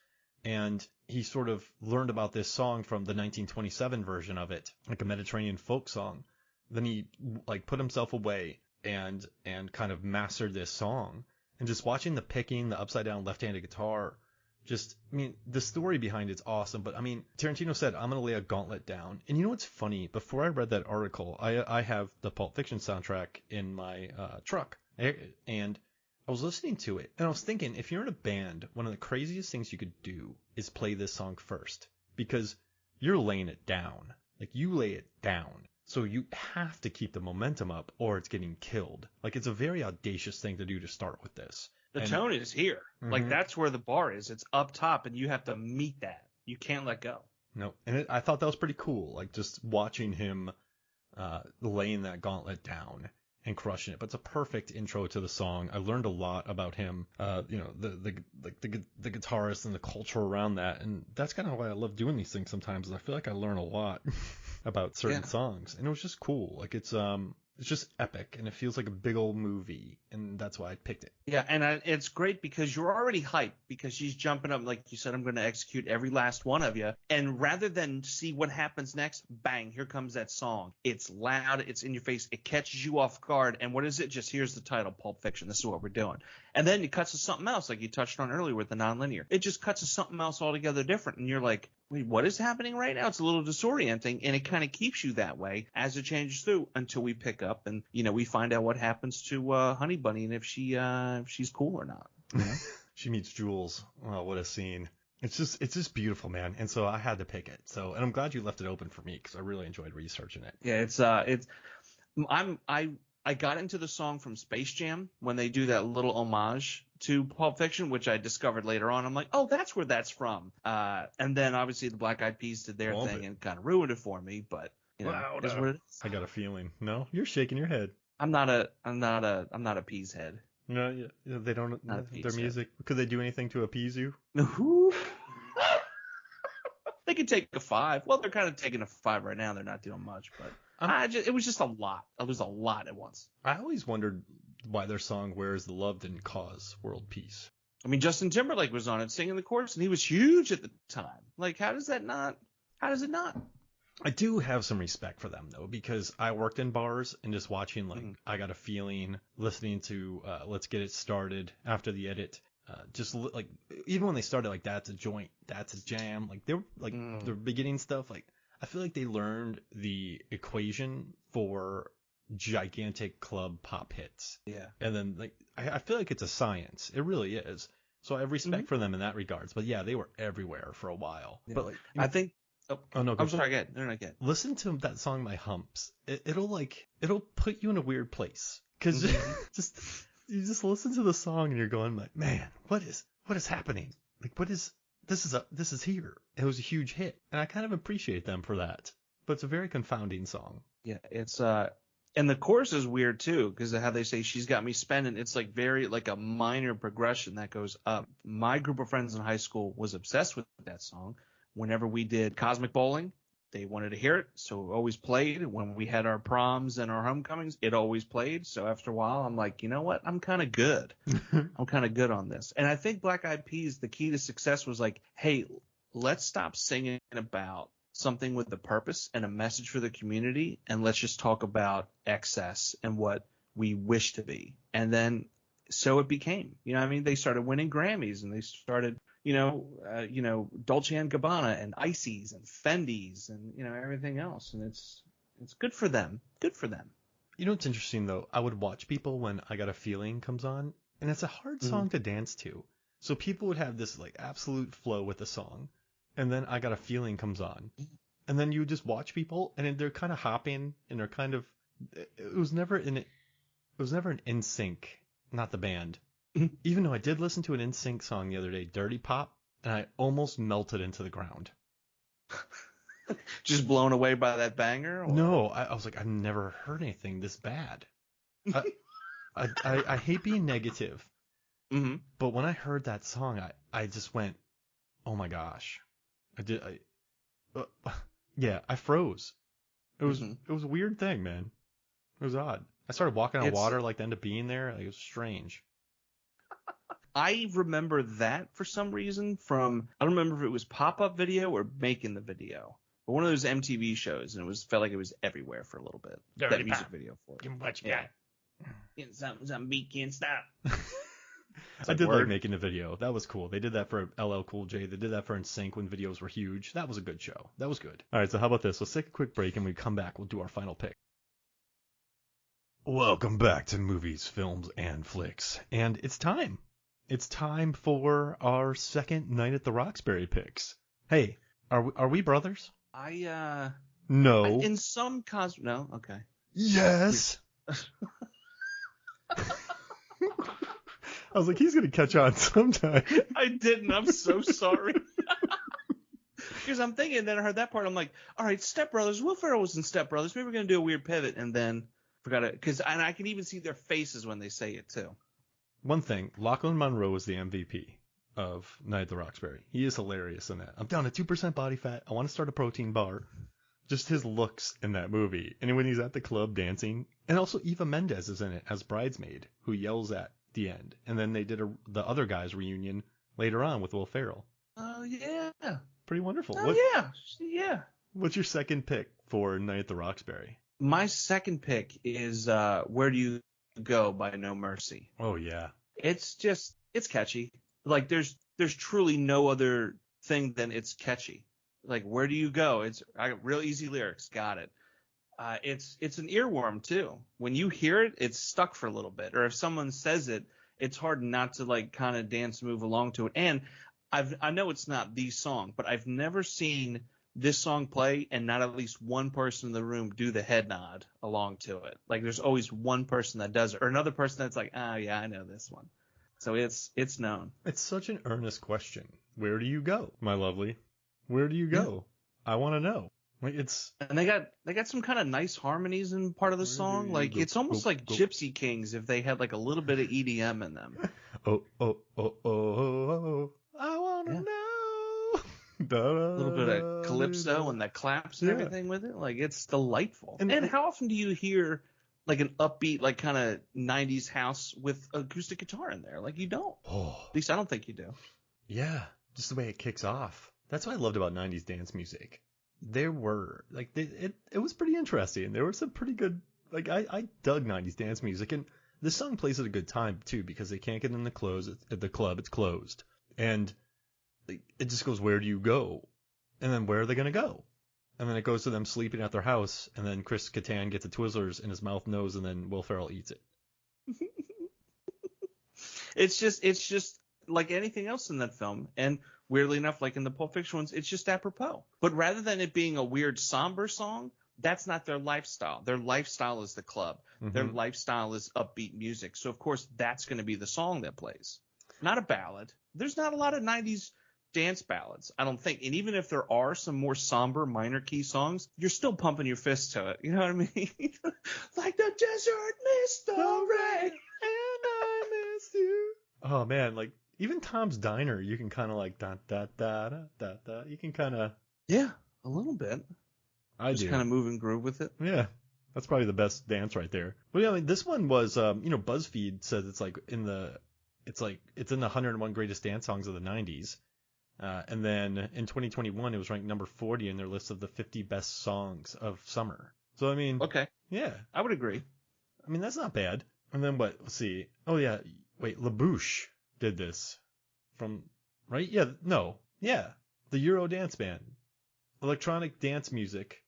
And he sort of learned about this song from the 1927 version of it, like a Mediterranean folk song. Then he, like, put himself away and kind of mastered this song. And just watching the picking, the upside down left-handed guitar, the story behind it's awesome. But Tarantino said, I'm going to lay a gauntlet down. And what's funny? Before I read that article, I have the Pulp Fiction soundtrack in my truck, and I was listening to it, and I was thinking, if you're in a band, one of the craziest things you could do is play this song first, because you're laying it down. Like, you lay it down. So you have to keep the momentum up, or it's getting killed. Like, it's a very audacious thing to do to start with this. The tone is here. Mm-hmm. Like, that's where the bar is. It's up top, and you have to meet that. You can't let go. No, and I thought that was pretty cool. Like, just watching him laying that gauntlet down and crushing it. But it's a perfect intro to the song. I learned a lot about him, the guitarist and the culture around that, and that's kind of why I love doing these things sometimes. Is I feel like I learn a lot about certain songs, and it was just cool. Like, it's it's just epic, and it feels like a big old movie, and that's why I picked it. Yeah, and it's great because you're already hyped because she's jumping up, like you said, I'm going to execute every last one of you. And rather than see what happens next, bang, here comes that song. It's loud, it's in your face, it catches you off guard. And what is it? Just here's the title, Pulp Fiction. This is what we're doing. And then it cuts to something else, like you touched on earlier with the nonlinear. It just cuts to something else altogether different. And you're like, wait, what is happening right now? It's a little disorienting, and it kind of keeps you that way as it changes through until we pick up and, we find out what happens to Honey Bunny and if she's cool or not. She meets Jules. Oh, what a scene. It's just beautiful, man. And so I had to pick it. And I'm glad you left it open for me because I really enjoyed researching it. Yeah, I got into the song from Space Jam when they do that little homage to Pulp Fiction, which I discovered later on. I'm like, oh, that's where that's from. And then obviously the Black Eyed Peas did their thing and kind of ruined it for me. But it is what it is. I got a feeling. No, you're shaking your head. I'm not a Peas head. No, yeah, they don't. Their music. Could they do anything to appease you? They could take a 5. Well, they're kind of taking a 5 right now. They're not doing much, but it was just a lot. It was a lot at once. I always wondered why their song "Where Is the Love" didn't cause world peace. I mean, Justin Timberlake was on it singing the chorus, and he was huge at the time. Like, how does it not? I do have some respect for them, though, because I worked in bars and just watching, I Got a Feeling, listening to Let's Get It Started after the edit. Even when they started, like, That's a Joint, That's a Jam, like, they were, like, the beginning stuff, like, I feel like they learned the equation for gigantic club pop hits. Yeah. And then, like, I feel like it's a science. It really is. So I have respect for them in that regards. But, yeah, they were everywhere for a while. Yeah. But, like, I think... Oh no! I'm sorry. Again, they're not good. Listen to that song, "My Humps." It'll put you in a weird place because you just listen to the song and you're going like, man, what is happening? Like, this is here. It was a huge hit, and I kind of appreciate them for that. But it's a very confounding song. Yeah, it's and the chorus is weird too because how they say she's got me spending. It's like very like a minor progression that goes up. My group of friends in high school was obsessed with that song. Whenever we did Cosmic Bowling, they wanted to hear it, so it always played. When we had our proms and our homecomings, it always played. So after a while, I'm like, you know what? I'm kind of good. I'm kind of good on this. And I think Black Eyed Peas, the key to success was like, hey, let's stop singing about something with a purpose and a message for the community, and let's just talk about excess and what we wish to be. And then so it became. They started winning Grammys, and they started – Dolce & Gabbana and Icy's and Fendi's and, everything else. And it's good for them. Good for them. You know what's interesting, though? I would watch people when I Got a Feeling comes on, and it's a hard song to dance to. So people would have this, like, absolute flow with the song, and then I Got a Feeling comes on. And then you would just watch people, and they're kind of hopping, and they're kind of – it was never an NSYNC, not the band. Even though I did listen to an NSYNC song the other day, Dirty Pop, and I almost melted into the ground. Just blown away by that banger? Or? No, I was like, I've never heard anything this bad. I hate being negative, but when I heard that song, I just went, oh my gosh. I froze. It was a weird thing, man. It was odd. I started walking on water like the end of being there. Like, it was strange. I remember that for some reason from, I don't remember if it was Pop-Up Video or Making the Video, but one of those MTV shows, and felt like it was everywhere for a little bit. Dirty that music Pop. Video for it. Give me what you got. Some beat can't stop. I did like Making the Video. That was cool. They did that for LL Cool J. They did that for NSYNC when videos were huge. That was a good show. That was good. All right, so how about this? Let's take a quick break, and when we come back, we'll do our final pick. Welcome back to Movies, Films, and Flicks. And it's time. It's time for our second Night at the Roxbury picks. Hey, are we brothers? No. In some no? Okay. Yes. I was like, he's going to catch on sometime. I didn't. I'm so sorry. Because I'm thinking, then I heard that part. I'm like, all right, Step Brothers. Will Ferrell was in Step Brothers. Maybe we're going to do a weird pivot. And then forgot it. And I can even see their faces when they say it, too. One thing, Lachlan Monroe is the MVP of Night at the Roxbury. He is hilarious in that. I'm down to 2% body fat. I want to start a protein bar. Just his looks in that movie. And when he's at the club dancing, and also Eva Mendes is in it as bridesmaid, who yells at the end. And then they did the other guys reunion later on with Will Ferrell. Oh, yeah. Pretty wonderful. Yeah. What's your second pick for Night at the Roxbury? My second pick is Where Do You Go by No Mercy. Oh, yeah. It's catchy. Like, there's truly no other thing than it's catchy. Like, where do you go? I got real easy lyrics. Got it. It's an earworm too. When you hear it, it's stuck for a little bit. Or if someone says it, it's hard not to like kind of dance, move along to it. And I know it's not the song, but I've never seen this song play and not at least one person in the room do the head nod along to it. Like there's always one person that does it, or another person that's like, oh yeah, I know this one. So it's known. It's such an earnest question. Where do you go, my lovely? Where do you go? Yeah. I want to know. Like and they got some kind of nice harmonies in part of the song. Like it's almost like Gypsy Kings if they had like a little bit of EDM in them. Oh, I want to know. A little bit of calypso and the claps and everything with it. Like it's delightful. And how often do you hear like an upbeat, like kind of 90s house with acoustic guitar in there? Like you don't. Oh. At least I don't think you do. Yeah, just the way it kicks off. That's what I loved about 90s dance music. There were, like, it was pretty interesting. There were some pretty good, like, I dug 90s dance music. And this song plays at a good time, too, because they can't get in the club, it's closed. And it just goes, where do you go? And then where are they going to go? And then it goes to them sleeping at their house. And then Chris Kattan gets a Twizzlers in his mouth, nose, and then Will Ferrell eats it. It's just like anything else in that film. And weirdly enough, like in the Pulp Fiction ones, it's just apropos. But rather than it being a weird somber song, that's not their lifestyle. Their lifestyle is the club. Mm-hmm. Their lifestyle is upbeat music. So, of course, that's going to be the song that plays. Not a ballad. There's not a lot of 90s dance ballads, I don't think. And even if there are some more somber minor key songs, you're still pumping your fist to it. You know what I mean? Like the desert mist the rain, and I miss you. Oh, man, like, even Tom's Diner, you can kind of like da da da da da da. You can kind of a little bit. Just kind of move and groove with it. Yeah, that's probably the best dance right there. But yeah, I mean, this one was BuzzFeed says it's in the 101 greatest dance songs of the 90s, and then in 2021 it was ranked number 40 in their list of the 50 best songs of summer. So I mean, okay, yeah, I would agree. I mean that's not bad. And then what? Let's see. Oh yeah, wait, LaBouche did this right? Yeah, no. Yeah. The Euro Dance Band. Electronic dance music.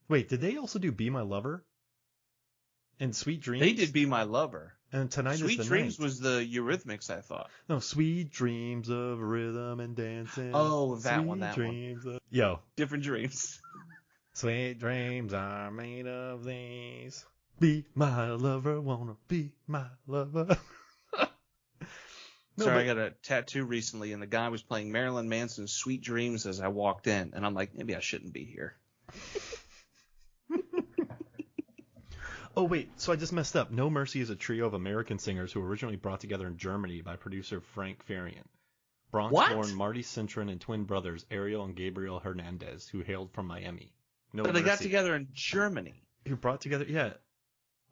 Wait, did they also do Be My Lover? And Sweet Dreams? They did Be My Lover. And Tonight is the Night. Sweet Dreams was the Eurythmics, I thought. No, Sweet Dreams of Rhythm and Dancing. Oh, that Sweet one, that dreams one. Yo. Different dreams. Sweet dreams are made of these. Be my lover, wanna be my lover. Sorry, I got a tattoo recently, and the guy was playing Marilyn Manson's Sweet Dreams as I walked in, and I'm like, maybe I shouldn't be here. Oh, wait, so I just messed up. No Mercy is a trio of American singers who were originally brought together in Germany by producer Frank Farian. Bronx-born Marty Cintron and twin brothers Ariel and Gabriel Hernandez, who hailed from Miami. But they got together in Germany.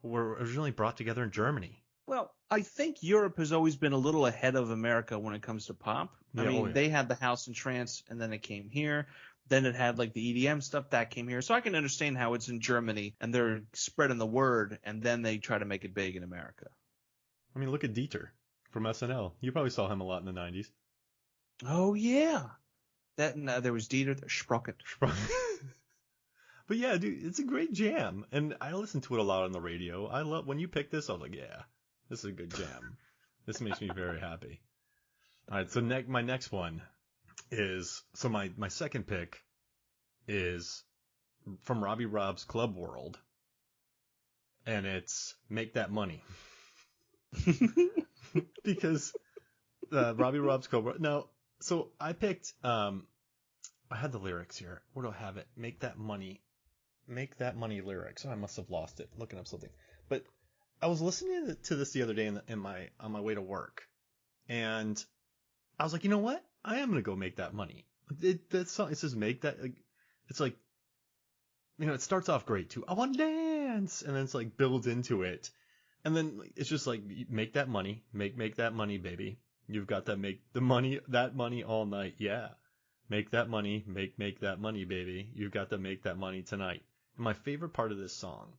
Were originally brought together in Germany. Well, I think Europe has always been a little ahead of America when it comes to pop. They had the House and Trance, and then it came here. Then it had like the EDM stuff that came here. So I can understand how it's in Germany, and they're spreading the word, and then they try to make it big in America. I mean, look at Dieter from SNL. You probably saw him a lot in the 90s. Oh, yeah. There was Dieter, there's Sprocket. But yeah, dude, it's a great jam. And I listen to it a lot on the radio. I love when you pick this, I was like, yeah. This is a good jam. This makes me very happy. All right, so my next one is my second pick is from Robbie Robb's Club World, and it's Make That Money. Because Robbie Robb's Club World. Now, so I picked. I had the lyrics here. Where do I have it? Make That Money lyrics. Oh, I must have lost it. Looking up something, but. I was listening to this the other day on my way to work, and I was like, you know what? I am gonna go make that money. It says make that. It's like it starts off great too. I want to dance, and then it's like builds into it, and then it's just like make that money, make that money, baby. You've got to make that money all night, yeah. Make that money, make that money, baby. You've got to make that money tonight. And my favorite part of this song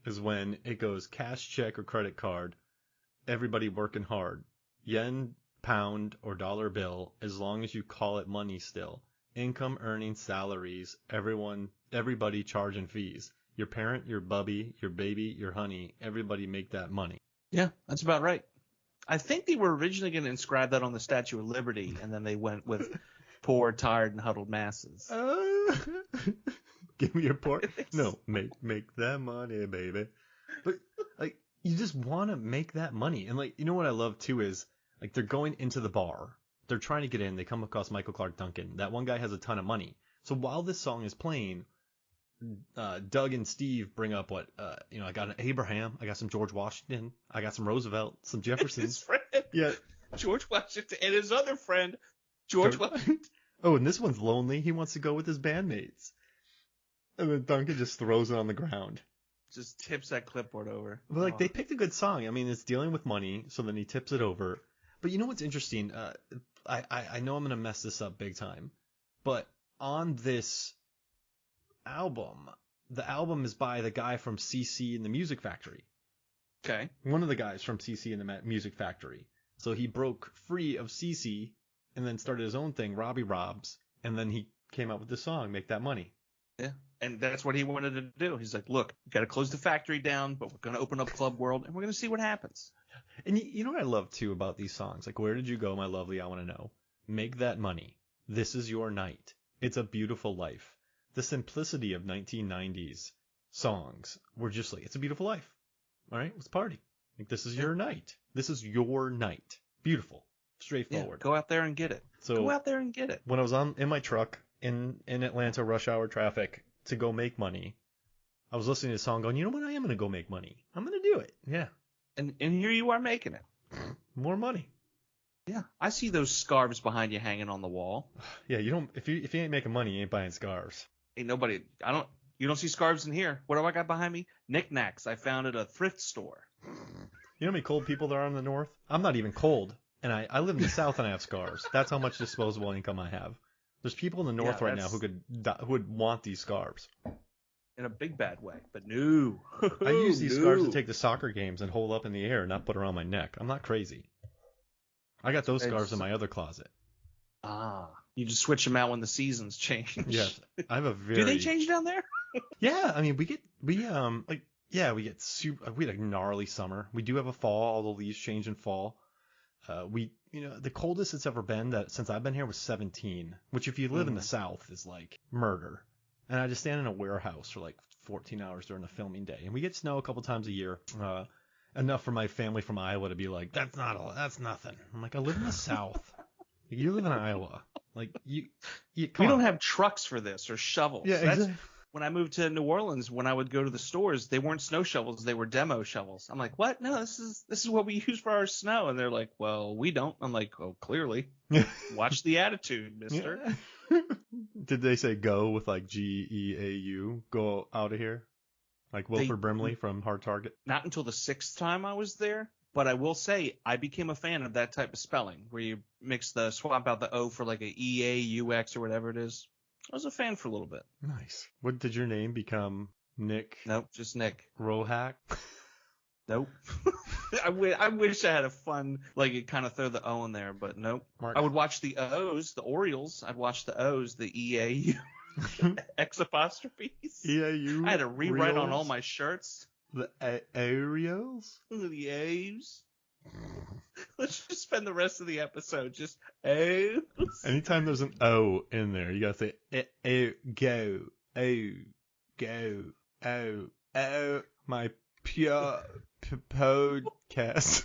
is when it goes cash, check, or credit card. Everybody working hard. Yen, pound, or dollar bill, as long as you call it money still. Income, earning, salaries, everybody charging fees. Your parent, your bubby, your baby, your honey, everybody make that money. Yeah, that's about right. I think they were originally going to inscribe that on the Statue of Liberty, and then they went with poor, tired, and huddled masses. Give me your part. No, make that money, baby. But like, you just want to make that money, and like, you know what I love too is like they're going into the bar, they're trying to get in, they come across Michael Clark Duncan. That one guy has a ton of money, so while this song is playing, Doug and Steve bring up what I got an Abraham, I got some George Washington, I got some Roosevelt, some Jefferson. His friend, yeah, George Washington, and his other friend, George Washington. Oh, and this one's lonely. He wants to go with his bandmates. And then Duncan just throws it on the ground. Just tips that clipboard over. But like, they picked a good song. I mean, it's dealing with money, so then he tips it over. But you know what's interesting? I know I'm gonna mess this up big time, but on this album, the album is by the guy from CC and the Music Factory. Okay. One of the guys from CC and the Music Factory. So he broke free of CC and then started his own thing, Robbie Robs, and then he came out with this song, Make That Money. Yeah, and that's what he wanted to do. He's like, look, we got to close the factory down, but we're going to open up Club World, and we're going to see what happens. And you know what I love, too, about these songs? Like, Where Did You Go, My Lovely, I Want to Know. Make That Money. This Is Your Night. It's a Beautiful Life. The simplicity of 1990s songs were just like, it's a beautiful life. All right, let's party. Like, this is your night. This is your night. Beautiful. Straightforward. Yeah, go out there and get it. So go out there and get it. When I was in my truck in Atlanta rush hour traffic to go make money, I was listening to a song going, you know what? I am going to go make money. I'm going to do it. Yeah. And here you are making it. More money. Yeah. I see those scarves behind you hanging on the wall. Yeah. You don't, if you ain't making money, you ain't buying scarves. Ain't nobody, you don't see scarves in here. What do I got behind me? Knickknacks. I found at a thrift store. You know how many cold people there are in the north? I'm not even cold. And I live in the south and I have scarves. That's how much disposable income I have. There's people in the north right now who would want these scarves. In a big bad way, but no. I use these scarves to take to soccer games and hold up in the air and not put around my neck. I'm not crazy. I got those scarves in my other closet. Ah, you just switch them out when the seasons change. Yes, I have a very. Do they change down there? Yeah, I mean we get super. We had a gnarly summer. We do have a fall. All the leaves change in fall. The coldest it's ever been since I've been here was 17, which if you live in the South is like murder. And I just stand in a warehouse for like 14 hours during the filming day. And we get snow a couple times a year, enough for my family from Iowa to be like, that's nothing. I'm like, I live in the South. You live in Iowa. Like we don't have trucks for this or shovels. Yeah, exactly. When I moved to New Orleans, when I would go to the stores, they weren't snow shovels, they were demo shovels. I'm like, what? No, this is what we use for our snow. And they're like, well, we don't. I'm like, oh, clearly. Watch the attitude, mister. Yeah. Did they say go with like GEAU? Go out of here? Like Wilford Brimley from Hard Target? Not until the 6th time I was there. But I will say I became a fan of that type of spelling where you swap out the O for like a EAUX or whatever it is. I was a fan for a little bit. Nice. What did your name become? Nick? Nope, just Nick. Rohack? Nope. I wish I had a fun, like, you kind of throw the O in there, but nope. Mark. I would watch the O's, the Orioles. I'd watch the O's, the EAU, X apostrophes. EAU. I had to rewrite Reels? on all my shirts. The Aerials? The A's. Let's just spend the rest of the episode just O's. Anytime there's an O in there, you gotta say go, oh, my pure podcast.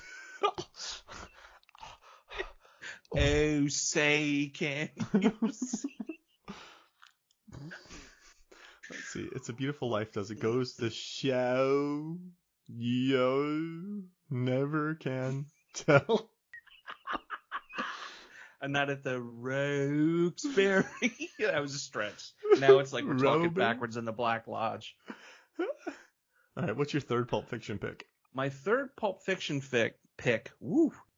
Oh, say, can you see? Let's see. It's a Beautiful Life does it goes to show you never can tell. Not at the Roxbury. That was a stretch. Now it's like we're talking backwards in the Black Lodge. All right, what's your third Pulp Fiction pick? My third Pulp Fiction pick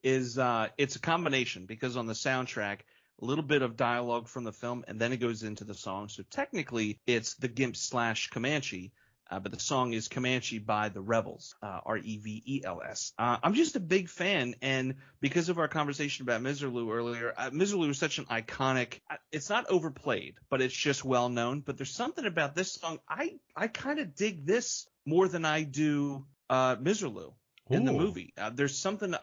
is it's a combination because on the soundtrack, a little bit of dialogue from the film, and then it goes into the song. So technically, it's the Gimp / Comanche, but the song is Comanche by the Rebels, Revels. I'm just a big fan, and because of our conversation about Miserlou earlier, Miserlou is such an iconic. It's not overplayed, but it's just well known. But there's something about this song. I kind of dig this more than I do Miserlou in the movie. There's something,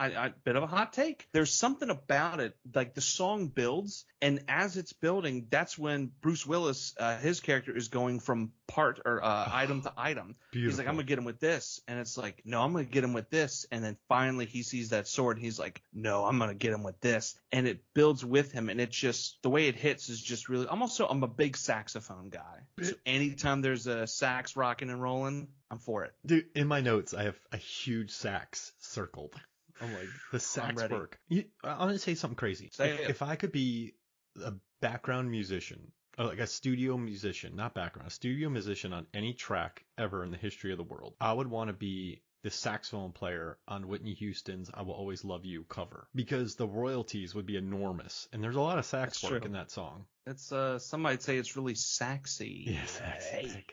bit of a hot take. There's something about it, like the song builds, and as it's building, that's when Bruce Willis, his character, is going from item to item. Beautiful. He's like, I'm gonna get him with this, and it's like, no, I'm gonna get him with this, and then finally he sees that sword, and he's like, no, I'm gonna get him with this, and it builds with him, and it's just the way it hits is just really. I'm a big saxophone guy, so anytime there's a sax rocking and rolling, I'm for it. Dude, in my notes, I have a huge sax circled. I'm like, the sax work. I'm going to say something crazy. If I could be a background musician, or like a studio musician, not background, a studio musician on any track ever in the history of the world, I would want to be the saxophone player on Whitney Houston's I Will Always Love You cover, because the royalties would be enormous, and there's a lot of sax work in that song. It's some might say it's really saxy. Yeah, saxy.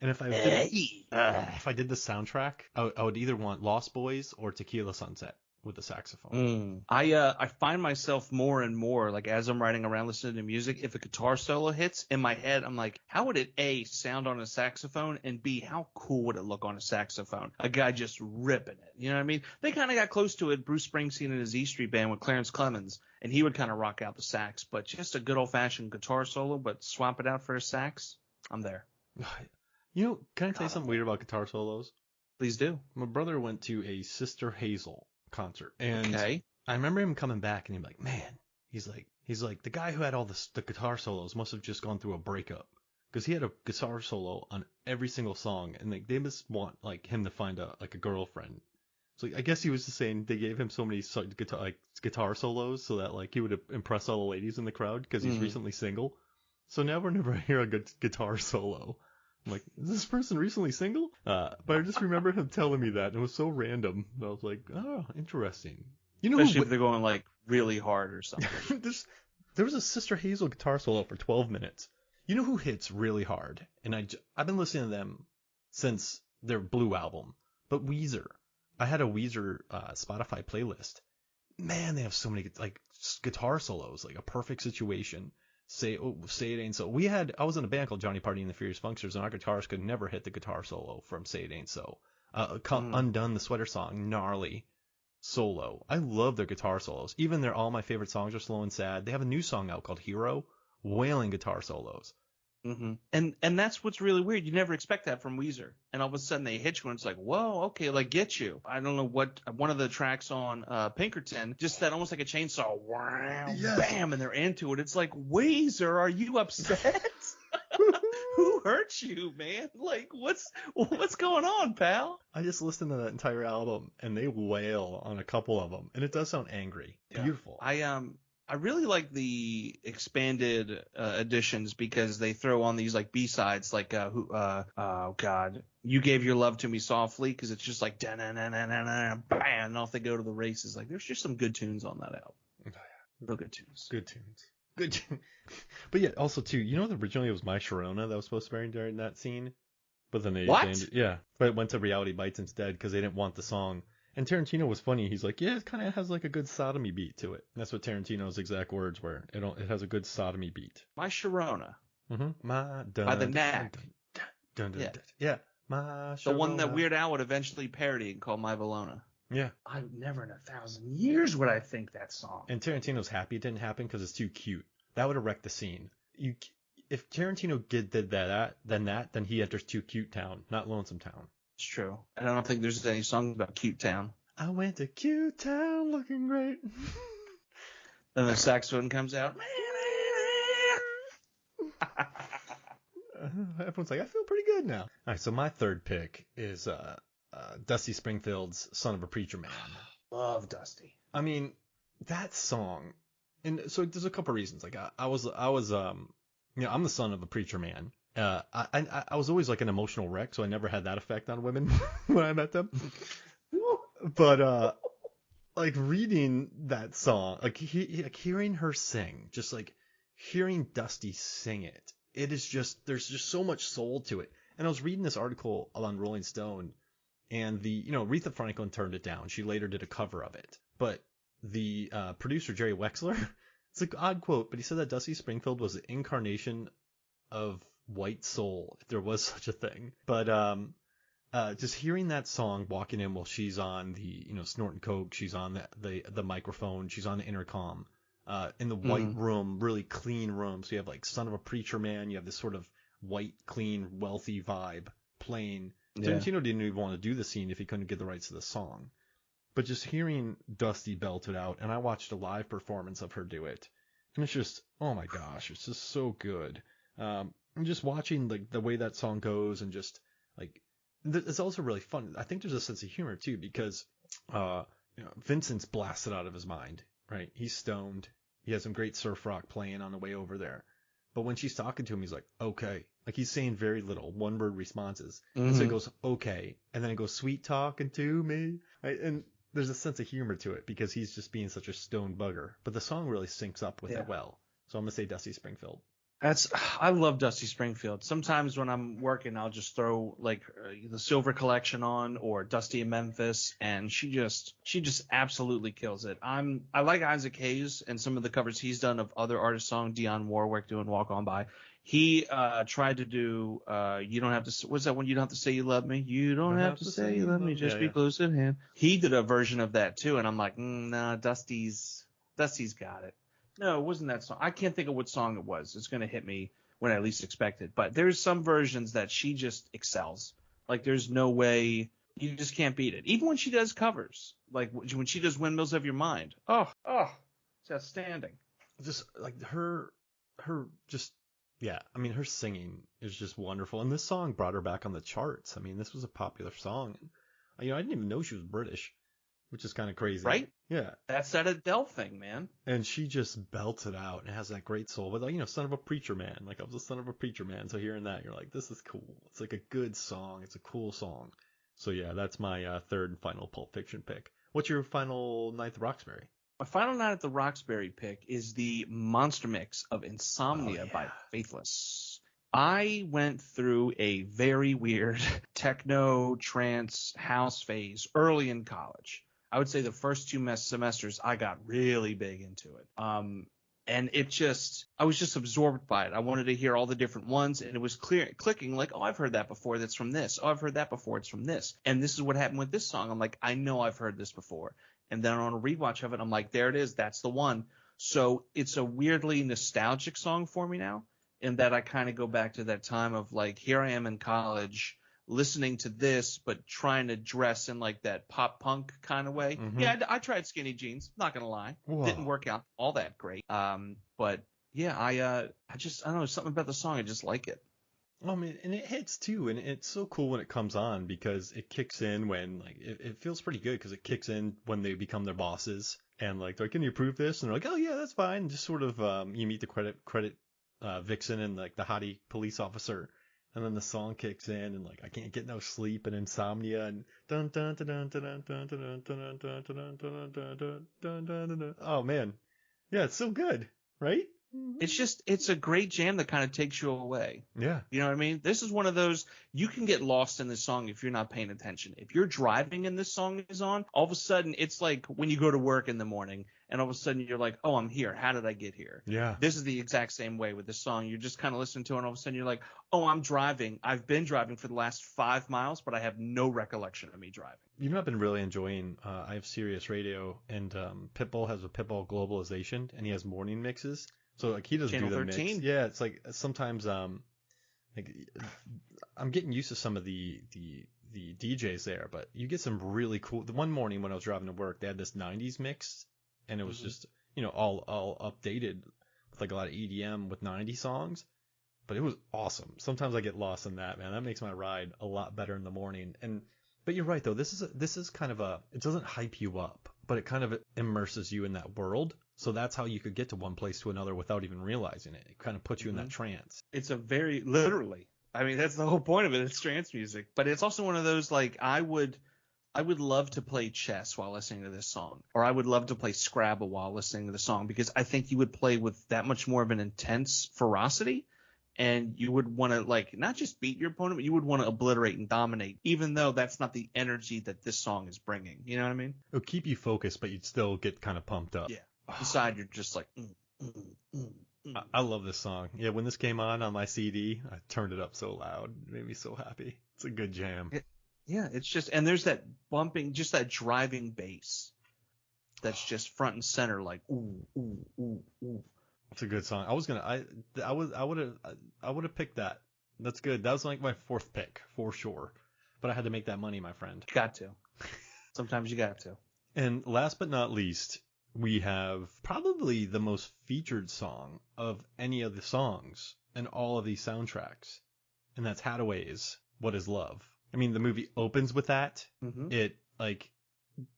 And if I did the soundtrack, I would either want Lost Boys or Tequila Sunset with the saxophone. I find myself more and more, like, as I'm riding around listening to music, if a guitar solo hits in my head, I'm like, how would it A, sound on a saxophone, and B, how cool would it look on a saxophone? A guy just ripping it. You know what I mean? They kind of got close to it, Bruce Springsteen and his E Street Band with Clarence Clemens, and he would kind of rock out the sax, but just a good old-fashioned guitar solo, but swap it out for a sax, I'm there. You know, can I tell you something weird about guitar solos? Please do. My brother went to a Sister Hazel concert, and I remember him coming back, and he's like, man, he's like the guy who had all the guitar solos must have just gone through a breakup, because he had a guitar solo on every single song, and like they must want like him to find a girlfriend. So I guess he was just saying they gave him so many guitar solos so that like he would impress all the ladies in the crowd, because he's recently single. So now whenever I hear a good guitar solo, I'm like, is this person recently single? But I just remember him telling me that, and it was so random. I was like, oh, interesting. You know, especially if they're going like really hard or something. There was a Sister Hazel guitar solo for 12 minutes. You know who hits really hard? And I've been listening to them since their Blue album. But Weezer. I had a Weezer Spotify playlist. Man, they have so many like guitar solos, like A Perfect Situation. Say It Ain't So. I was in a band called Johnny Party and the Furious Funksters, and our guitarist could never hit the guitar solo from Say It Ain't So. Undone, the Sweater Song, gnarly solo. I love their guitar solos. Even all my favorite songs are slow and sad. They have a new song out called Hero, wailing guitar solos. And that's what's really weird. You never expect that from Weezer, and all of a sudden they hit you, and it's like, whoa, okay, like get you. I don't know what one of the tracks on Pinkerton, just that almost like a chainsaw, wow, bam, and they're into it. It's like, Weezer, are you upset? Who hurt you, man? Like, what's going on, pal? I just listened to that entire album, and they wail on a couple of them, and it does sound angry. Yeah. Beautiful. I really like the expanded editions because they throw on these like B-sides, like oh god, You Gave Your Love to Me Softly, because it's just like da-na-na-na-na-na, bam, and off they go to the races. Like, there's just some good tunes on that album. Oh, yeah. Real good tunes. Good tunes. But yeah, also too, you know, originally it was My Sharona that was supposed to be during that scene, but then they but it went to Reality Bites instead because they didn't want the song. And Tarantino was funny. He's like, yeah, it kind of has like a good sodomy beat to it. And that's what Tarantino's exact words were. It has a good sodomy beat. My Sharona. By the Knack. Yeah. My Sharona. The one that Weird Al would eventually parody and call My Valona. Yeah. I would never in 1,000 years would I think that song. And Tarantino's happy it didn't happen because it's too cute. That would have wrecked the scene. If Tarantino did that, then he enters Too Cute Town, not Lonesome Town. It's true. I don't think there's any songs about Cute Town. I went to Cute Town looking great. Then the saxophone comes out. Everyone's like, I feel pretty good now. All right, so my third pick is Dusty Springfield's Son of a Preacher Man. Love Dusty. I mean, that song, And so there's a couple reasons. Like I was I'm the son of a preacher man. I was always like an emotional wreck, so I never had that effect on women when I met them. But like reading that song, like hearing her sing, just like hearing Dusty sing it, it is just there's just so much soul to it. And I was reading this article on Rolling Stone, and Aretha Franklin turned it down. She later did a cover of it, but the producer Jerry Wexler, it's an odd quote, but he said that Dusty Springfield was the incarnation of white soul, if there was such a thing. But just hearing that song walking in while she's on the snorting coke, she's on the microphone, she's on the intercom, in the white room, really clean room. So you have like Son of a Preacher Man, you have this sort of white, clean, wealthy vibe playing. Yeah. Tarantino didn't even want to do the scene if he couldn't get the rights to the song. But just hearing Dusty belt it out, and I watched a live performance of her do it, and it's just, oh my gosh, it's just so good. And just watching like the way that song goes, and just like it's also really fun. I think there's a sense of humor too, because Vincent's blasted out of his mind, right? He's stoned. He has some great surf rock playing on the way over there. But when she's talking to him, he's like, okay. Like he's saying very little, one word responses. And so it goes, okay. And then it goes, sweet talking to me. Right? And there's a sense of humor to it because he's just being such a stone bugger. But the song really syncs up with it well. So I'm going to say Dusty Springfield. I love Dusty Springfield. Sometimes when I'm working, I'll just throw like the Silver Collection on or Dusty in Memphis, and she just absolutely kills it. I like Isaac Hayes and some of the covers he's done of other artists' songs. Dionne Warwick doing Walk On By. He tried to do You Don't Have to. What's that one? You don't have to say you love me. You don't have to say you love me. Just be close at hand. He did a version of that too, and I'm like, nah, Dusty's got it. No, it wasn't that song. I can't think of what song it was. It's going to hit me when I least expect it. But there's some versions that she just excels. Like there's no way you just can't beat it. Even when she does covers, like when she does Windmills of Your Mind. Oh, it's outstanding. Just like her just, yeah. I mean, her singing is just wonderful. And this song brought her back on the charts. I mean, this was a popular song. I didn't even know she was British, which is kind of crazy. Right? Yeah. That's that Adele thing, man. And she just belts it out and has that great soul. But, like, Son of a Preacher Man. Like, I was a son of a preacher man. So hearing that, you're like, this is cool. It's like a good song. It's a cool song. So, yeah, that's my third and final Pulp Fiction pick. What's your final Night at the Roxbury? My final Night at the Roxbury pick is the monster mix of Insomnia by Faithless. I went through a very weird techno, trance, house phase early in college. I would say the first two semesters I got really big into it. And I was just absorbed by it. I wanted to hear all the different ones, and it was clicking like, oh, I've heard that before. That's from this. Oh, I've heard that before. It's from this. And this is what happened with this song. I'm like, I know I've heard this before. And then on a rewatch of it, I'm like, there it is. That's the one. So it's a weirdly nostalgic song for me now, in that I kind of go back to that time of like, here I am in college, listening to this, but trying to dress in like that pop punk kind of way. Mm-hmm. Yeah, I tried skinny jeans. Not gonna lie, didn't work out all that great. But yeah, I don't know, something about the song. I just like it. Oh man, and it hits too, and it's so cool when it comes on because it kicks in when like it feels pretty good because it kicks in when they become their bosses and like, can you approve this? And they're like, oh yeah, that's fine. And just sort of you meet the credit vixen and like the hottie police officer. And then the song kicks in, and like I can't get no sleep, and Insomnia, and dun dun dun dun dun dun dun dun dun dun dun dun dun dun dun dun. Oh man, yeah, it's so good, right? It's a great jam that kind of takes you away. Yeah. You know what I mean? This is one of those, you can get lost in this song if you're not paying attention. If you're driving and this song is on, all of a sudden it's like when you go to work in the morning and all of a sudden you're like, oh, I'm here. How did I get here? Yeah. This is the exact same way with this song. You're just kind of listening to it and all of a sudden you're like, oh, I'm driving. I've been driving for the last 5 miles, but I have no recollection of me driving. I've been really enjoying, I have Sirius Radio, and Pitbull has a Pitbull Globalization, and he has morning mixes. So like he doesn't do the 13? Mix. Yeah, it's like sometimes like I'm getting used to some of the DJs there, but you get some really cool. The one morning when I was driving to work, they had this 90s mix, and it was just all updated with like a lot of EDM with 90 songs. But it was awesome. Sometimes I get lost in that, man. That makes my ride a lot better in the morning. But you're right though. This is kind of it doesn't hype you up, but it kind of immerses you in that world. So that's how you could get to one place to another without even realizing it. It kind of puts you in that trance. It's a very literally. I mean, that's the whole point of it. It's trance music, but it's also one of those like I would love to play chess while listening to this song, or I would love to play Scrabble while listening to the song, because I think you would play with that much more of an intense ferocity, and you would want to like not just beat your opponent, but you would want to obliterate and dominate, even though that's not the energy that this song is bringing. You know what I mean? It'll keep you focused, but you'd still get kind of pumped up. Yeah. Inside, you're just like. I love this song. Yeah, when this came on my CD, I turned it up so loud. It made me so happy. It's a good jam. Yeah, it's just, and there's that bumping, just that driving bass that's just front and center, like ooh, ooh, ooh, ooh. It's a good song. I would have picked that. That's good. That was like my fourth pick for sure. But I had to make that money, my friend. Got to. Sometimes you got to. And last but not least, we have probably the most featured song of any of the songs in all of these soundtracks, and that's Hadaway's "What Is Love." I mean, the movie opens with that. Mm-hmm. It like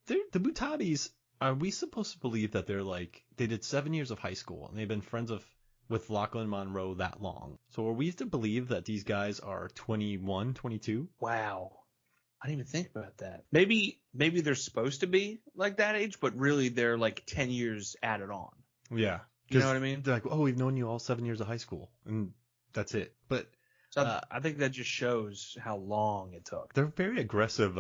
the Butabis. Are we supposed to believe that they're like they did 7 years of high school and they've been friends with Lachlan Monroe that long? So are we to believe that these guys are 21, 22? Wow. I didn't even think about that. Maybe they're supposed to be like that age, but really they're like 10 years added on. Yeah. You know what I mean? They're like, oh, we've known you all 7 years of high school, and that's it. But so I think that just shows how long it took. They're very aggressive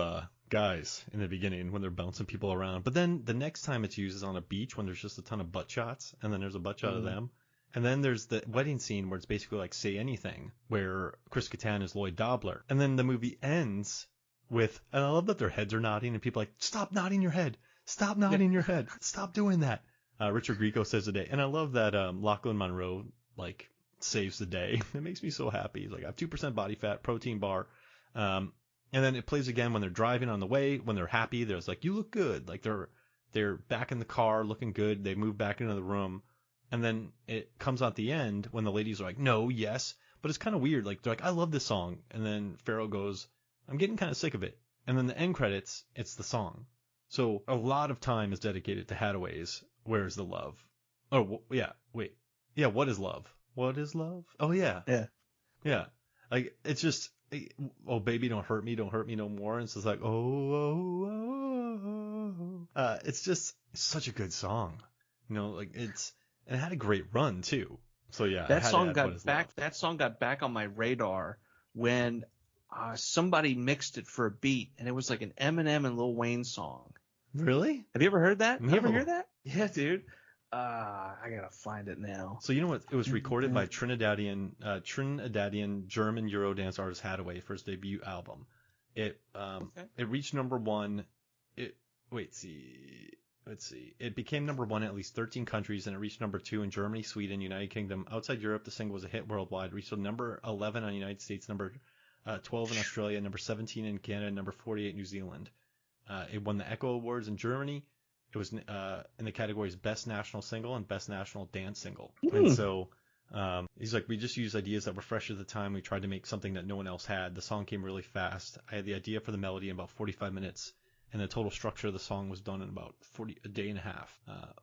guys in the beginning when they're bouncing people around. But then the next time it's used is on a beach when there's just a ton of butt shots, and then there's a butt shot of them. And then there's the wedding scene where it's basically like Say Anything, where Chris Kattan is Lloyd Dobler. And then the movie ends with, and I love that their heads are nodding, and people are like, stop nodding your head. Stop nodding your head. Stop doing that. Richard Grieco says today. And I love that Lachlan Monroe, like, saves the day. It makes me so happy. He's like, I have 2% body fat, protein bar. And then it plays again when they're driving on the way, when they're happy. There's like, you look good. Like they're back in the car looking good. They move back into the room. And then it comes out the end when the ladies are like, no, yes. But it's kind of weird. Like, they're like, I love this song. And then Farrell goes, I'm getting kind of sick of it. And then the end credits, it's the song. So a lot of time is dedicated to Hadaway's Where's the Love? Oh, yeah, wait. Yeah, What Is Love? What is love? Oh, yeah. Yeah. Yeah. Like, it's just, oh, baby, don't hurt me no more. And it's just like, oh. It's just such a good song. You know, like, and it had a great run, too. So, yeah. That song got back on my radar when somebody mixed it for a beat, and it was like an Eminem and Lil Wayne song. Really? Have you ever heard that? No. You ever hear that? Yeah, dude. I gotta find it now. So you know what? It was recorded by Trinidadian German Eurodance artist Hadaway for his debut album. It reached number one. Let's see. It became number one in at least 13 countries, and it reached number 2 in Germany, Sweden, United Kingdom. Outside Europe, the single was a hit worldwide. It reached number 11 on the United States, number 12 in Australia, number 17 in Canada, number 48 in New Zealand. It won the Echo Awards in Germany. It was in the categories Best National Single and Best National Dance Single. And so he's like, we just used ideas that were fresh at the time. We tried to make something that no one else had. The song came really fast. I had the idea for the melody in about 45 minutes, and the total structure of the song was done in about a day and a half.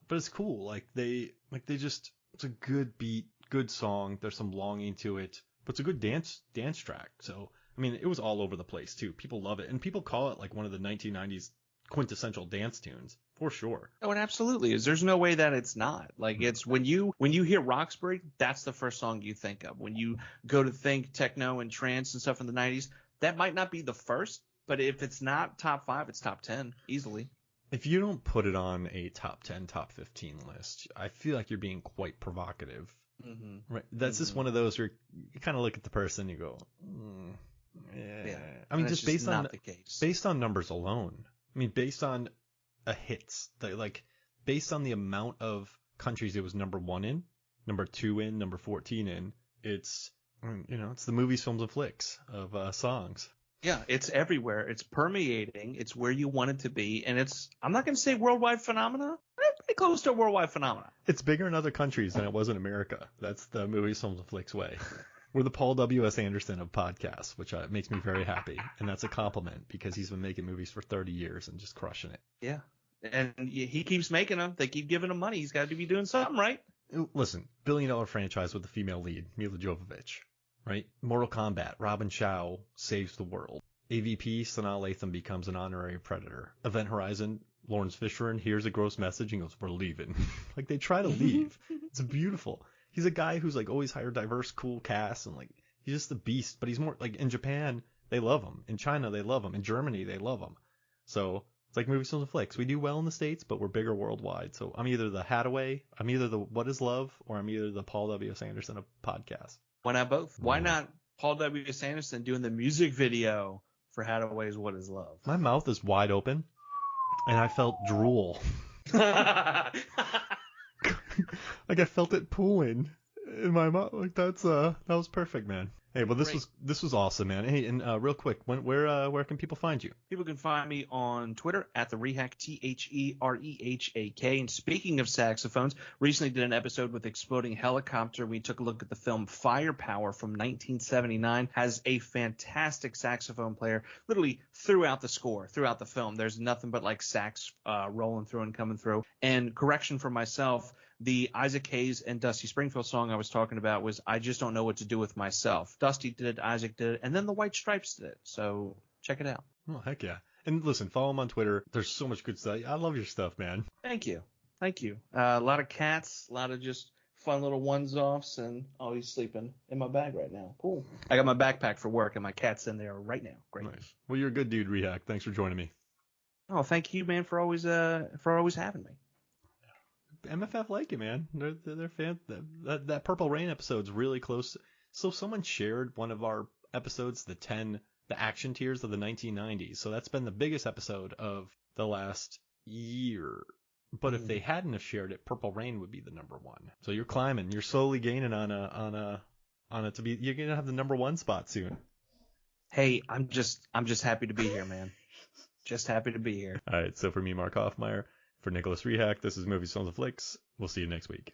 But it's cool. It's a good beat, good song. There's some longing to it, but it's a good dance track. So, I mean, it was all over the place too. People love it, and people call it like one of the 1990s quintessential dance tunes for sure. Oh, it absolutely is. There's no way that it's not. Like, it's when you hear Roxbury, that's the first song you think of. When you go to think techno and trance and stuff in the 90s, that might not be the first, but if it's not top 5, it's top 10 easily. If you don't put it on a top 10, top 15 list, I feel like you're being quite provocative. Mm-hmm. Right? That's just one of those where you kind of look at the person and you go, yeah. I mean, just based on numbers alone. I mean, based on hits, based on the amount of countries it was number 1 in, number 2 in, number 14 in, it's the movies, films, and flicks of songs. Yeah, it's everywhere. It's permeating. It's where you want it to be, and I'm not going to say worldwide phenomena. It's pretty close to a worldwide phenomena. It's bigger in other countries than it was in America. That's the movies, films, and flicks way. We're the Paul W.S. Anderson of podcasts, which makes me very happy. And that's a compliment because he's been making movies for 30 years and just crushing it. Yeah. And he keeps making them. They keep giving him money. He's got to be doing something right. Listen, billion-dollar franchise with a female lead, Mila Jovovich, right? Mortal Kombat, Robin Chow saves the world. AVP, Sanaa Lathan becomes an honorary predator. Event Horizon, Lawrence Fishburne hears a gross message and goes, "We're leaving." Like, they try to leave. It's beautiful. He's a guy who's like always hired diverse, cool cast, and like he's just a beast. But he's more like, in Japan they love him, in China they love him, in Germany they love him. So it's like Movies, Films, and Flicks. We do well in the States, but we're bigger worldwide. So I'm either the Hadaway, I'm either the What Is Love, or I'm either the Paul W.S. Anderson of podcasts. Why not both? Why not Paul W.S. Anderson doing the music video for Hadaway's What Is Love? My mouth is wide open, and I felt drool. Like I felt it pooling in my mouth. Like that was perfect, man. Hey, well, this was awesome, man. Hey, and real quick, where can people find you? People can find me on Twitter at the Rehak, TheRehak. And speaking of saxophones, recently did an episode with Exploding Helicopter. We took a look at the film Firepower from 1979. Has a fantastic saxophone player, literally throughout the score, throughout the film. There's nothing but like sax rolling through and coming through. And correction for myself, the Isaac Hayes and Dusty Springfield song I was talking about was I Just Don't Know What to Do with Myself. Dusty did it, Isaac did it, and then the White Stripes did it. So check it out. Oh, heck yeah. And listen, follow him on Twitter. There's so much good stuff. I love your stuff, man. Thank you. A lot of cats, a lot of just fun little ones-offs, and he's sleeping in my bag right now. Cool. I got my backpack for work, and my cat's in there right now. Great. Nice. Well, you're a good dude, Rehak. Thanks for joining me. Oh, thank you, man, for always having me. MFF like it, man. They're fans. That Purple Rain episode's really close. So someone shared one of our episodes, the action tiers of the 1990s. So that's been the biggest episode of the last year. But if they hadn't have shared it, Purple Rain would be the number one. So you're climbing. You're slowly gaining on it to be. You're gonna have the number one spot soon. Hey, I'm just happy to be here, man. Just happy to be here. All right. So for me, Mark Hoffmeyer. For Nicholas Rehak, this is Movies, Films, and Flicks. We'll see you next week.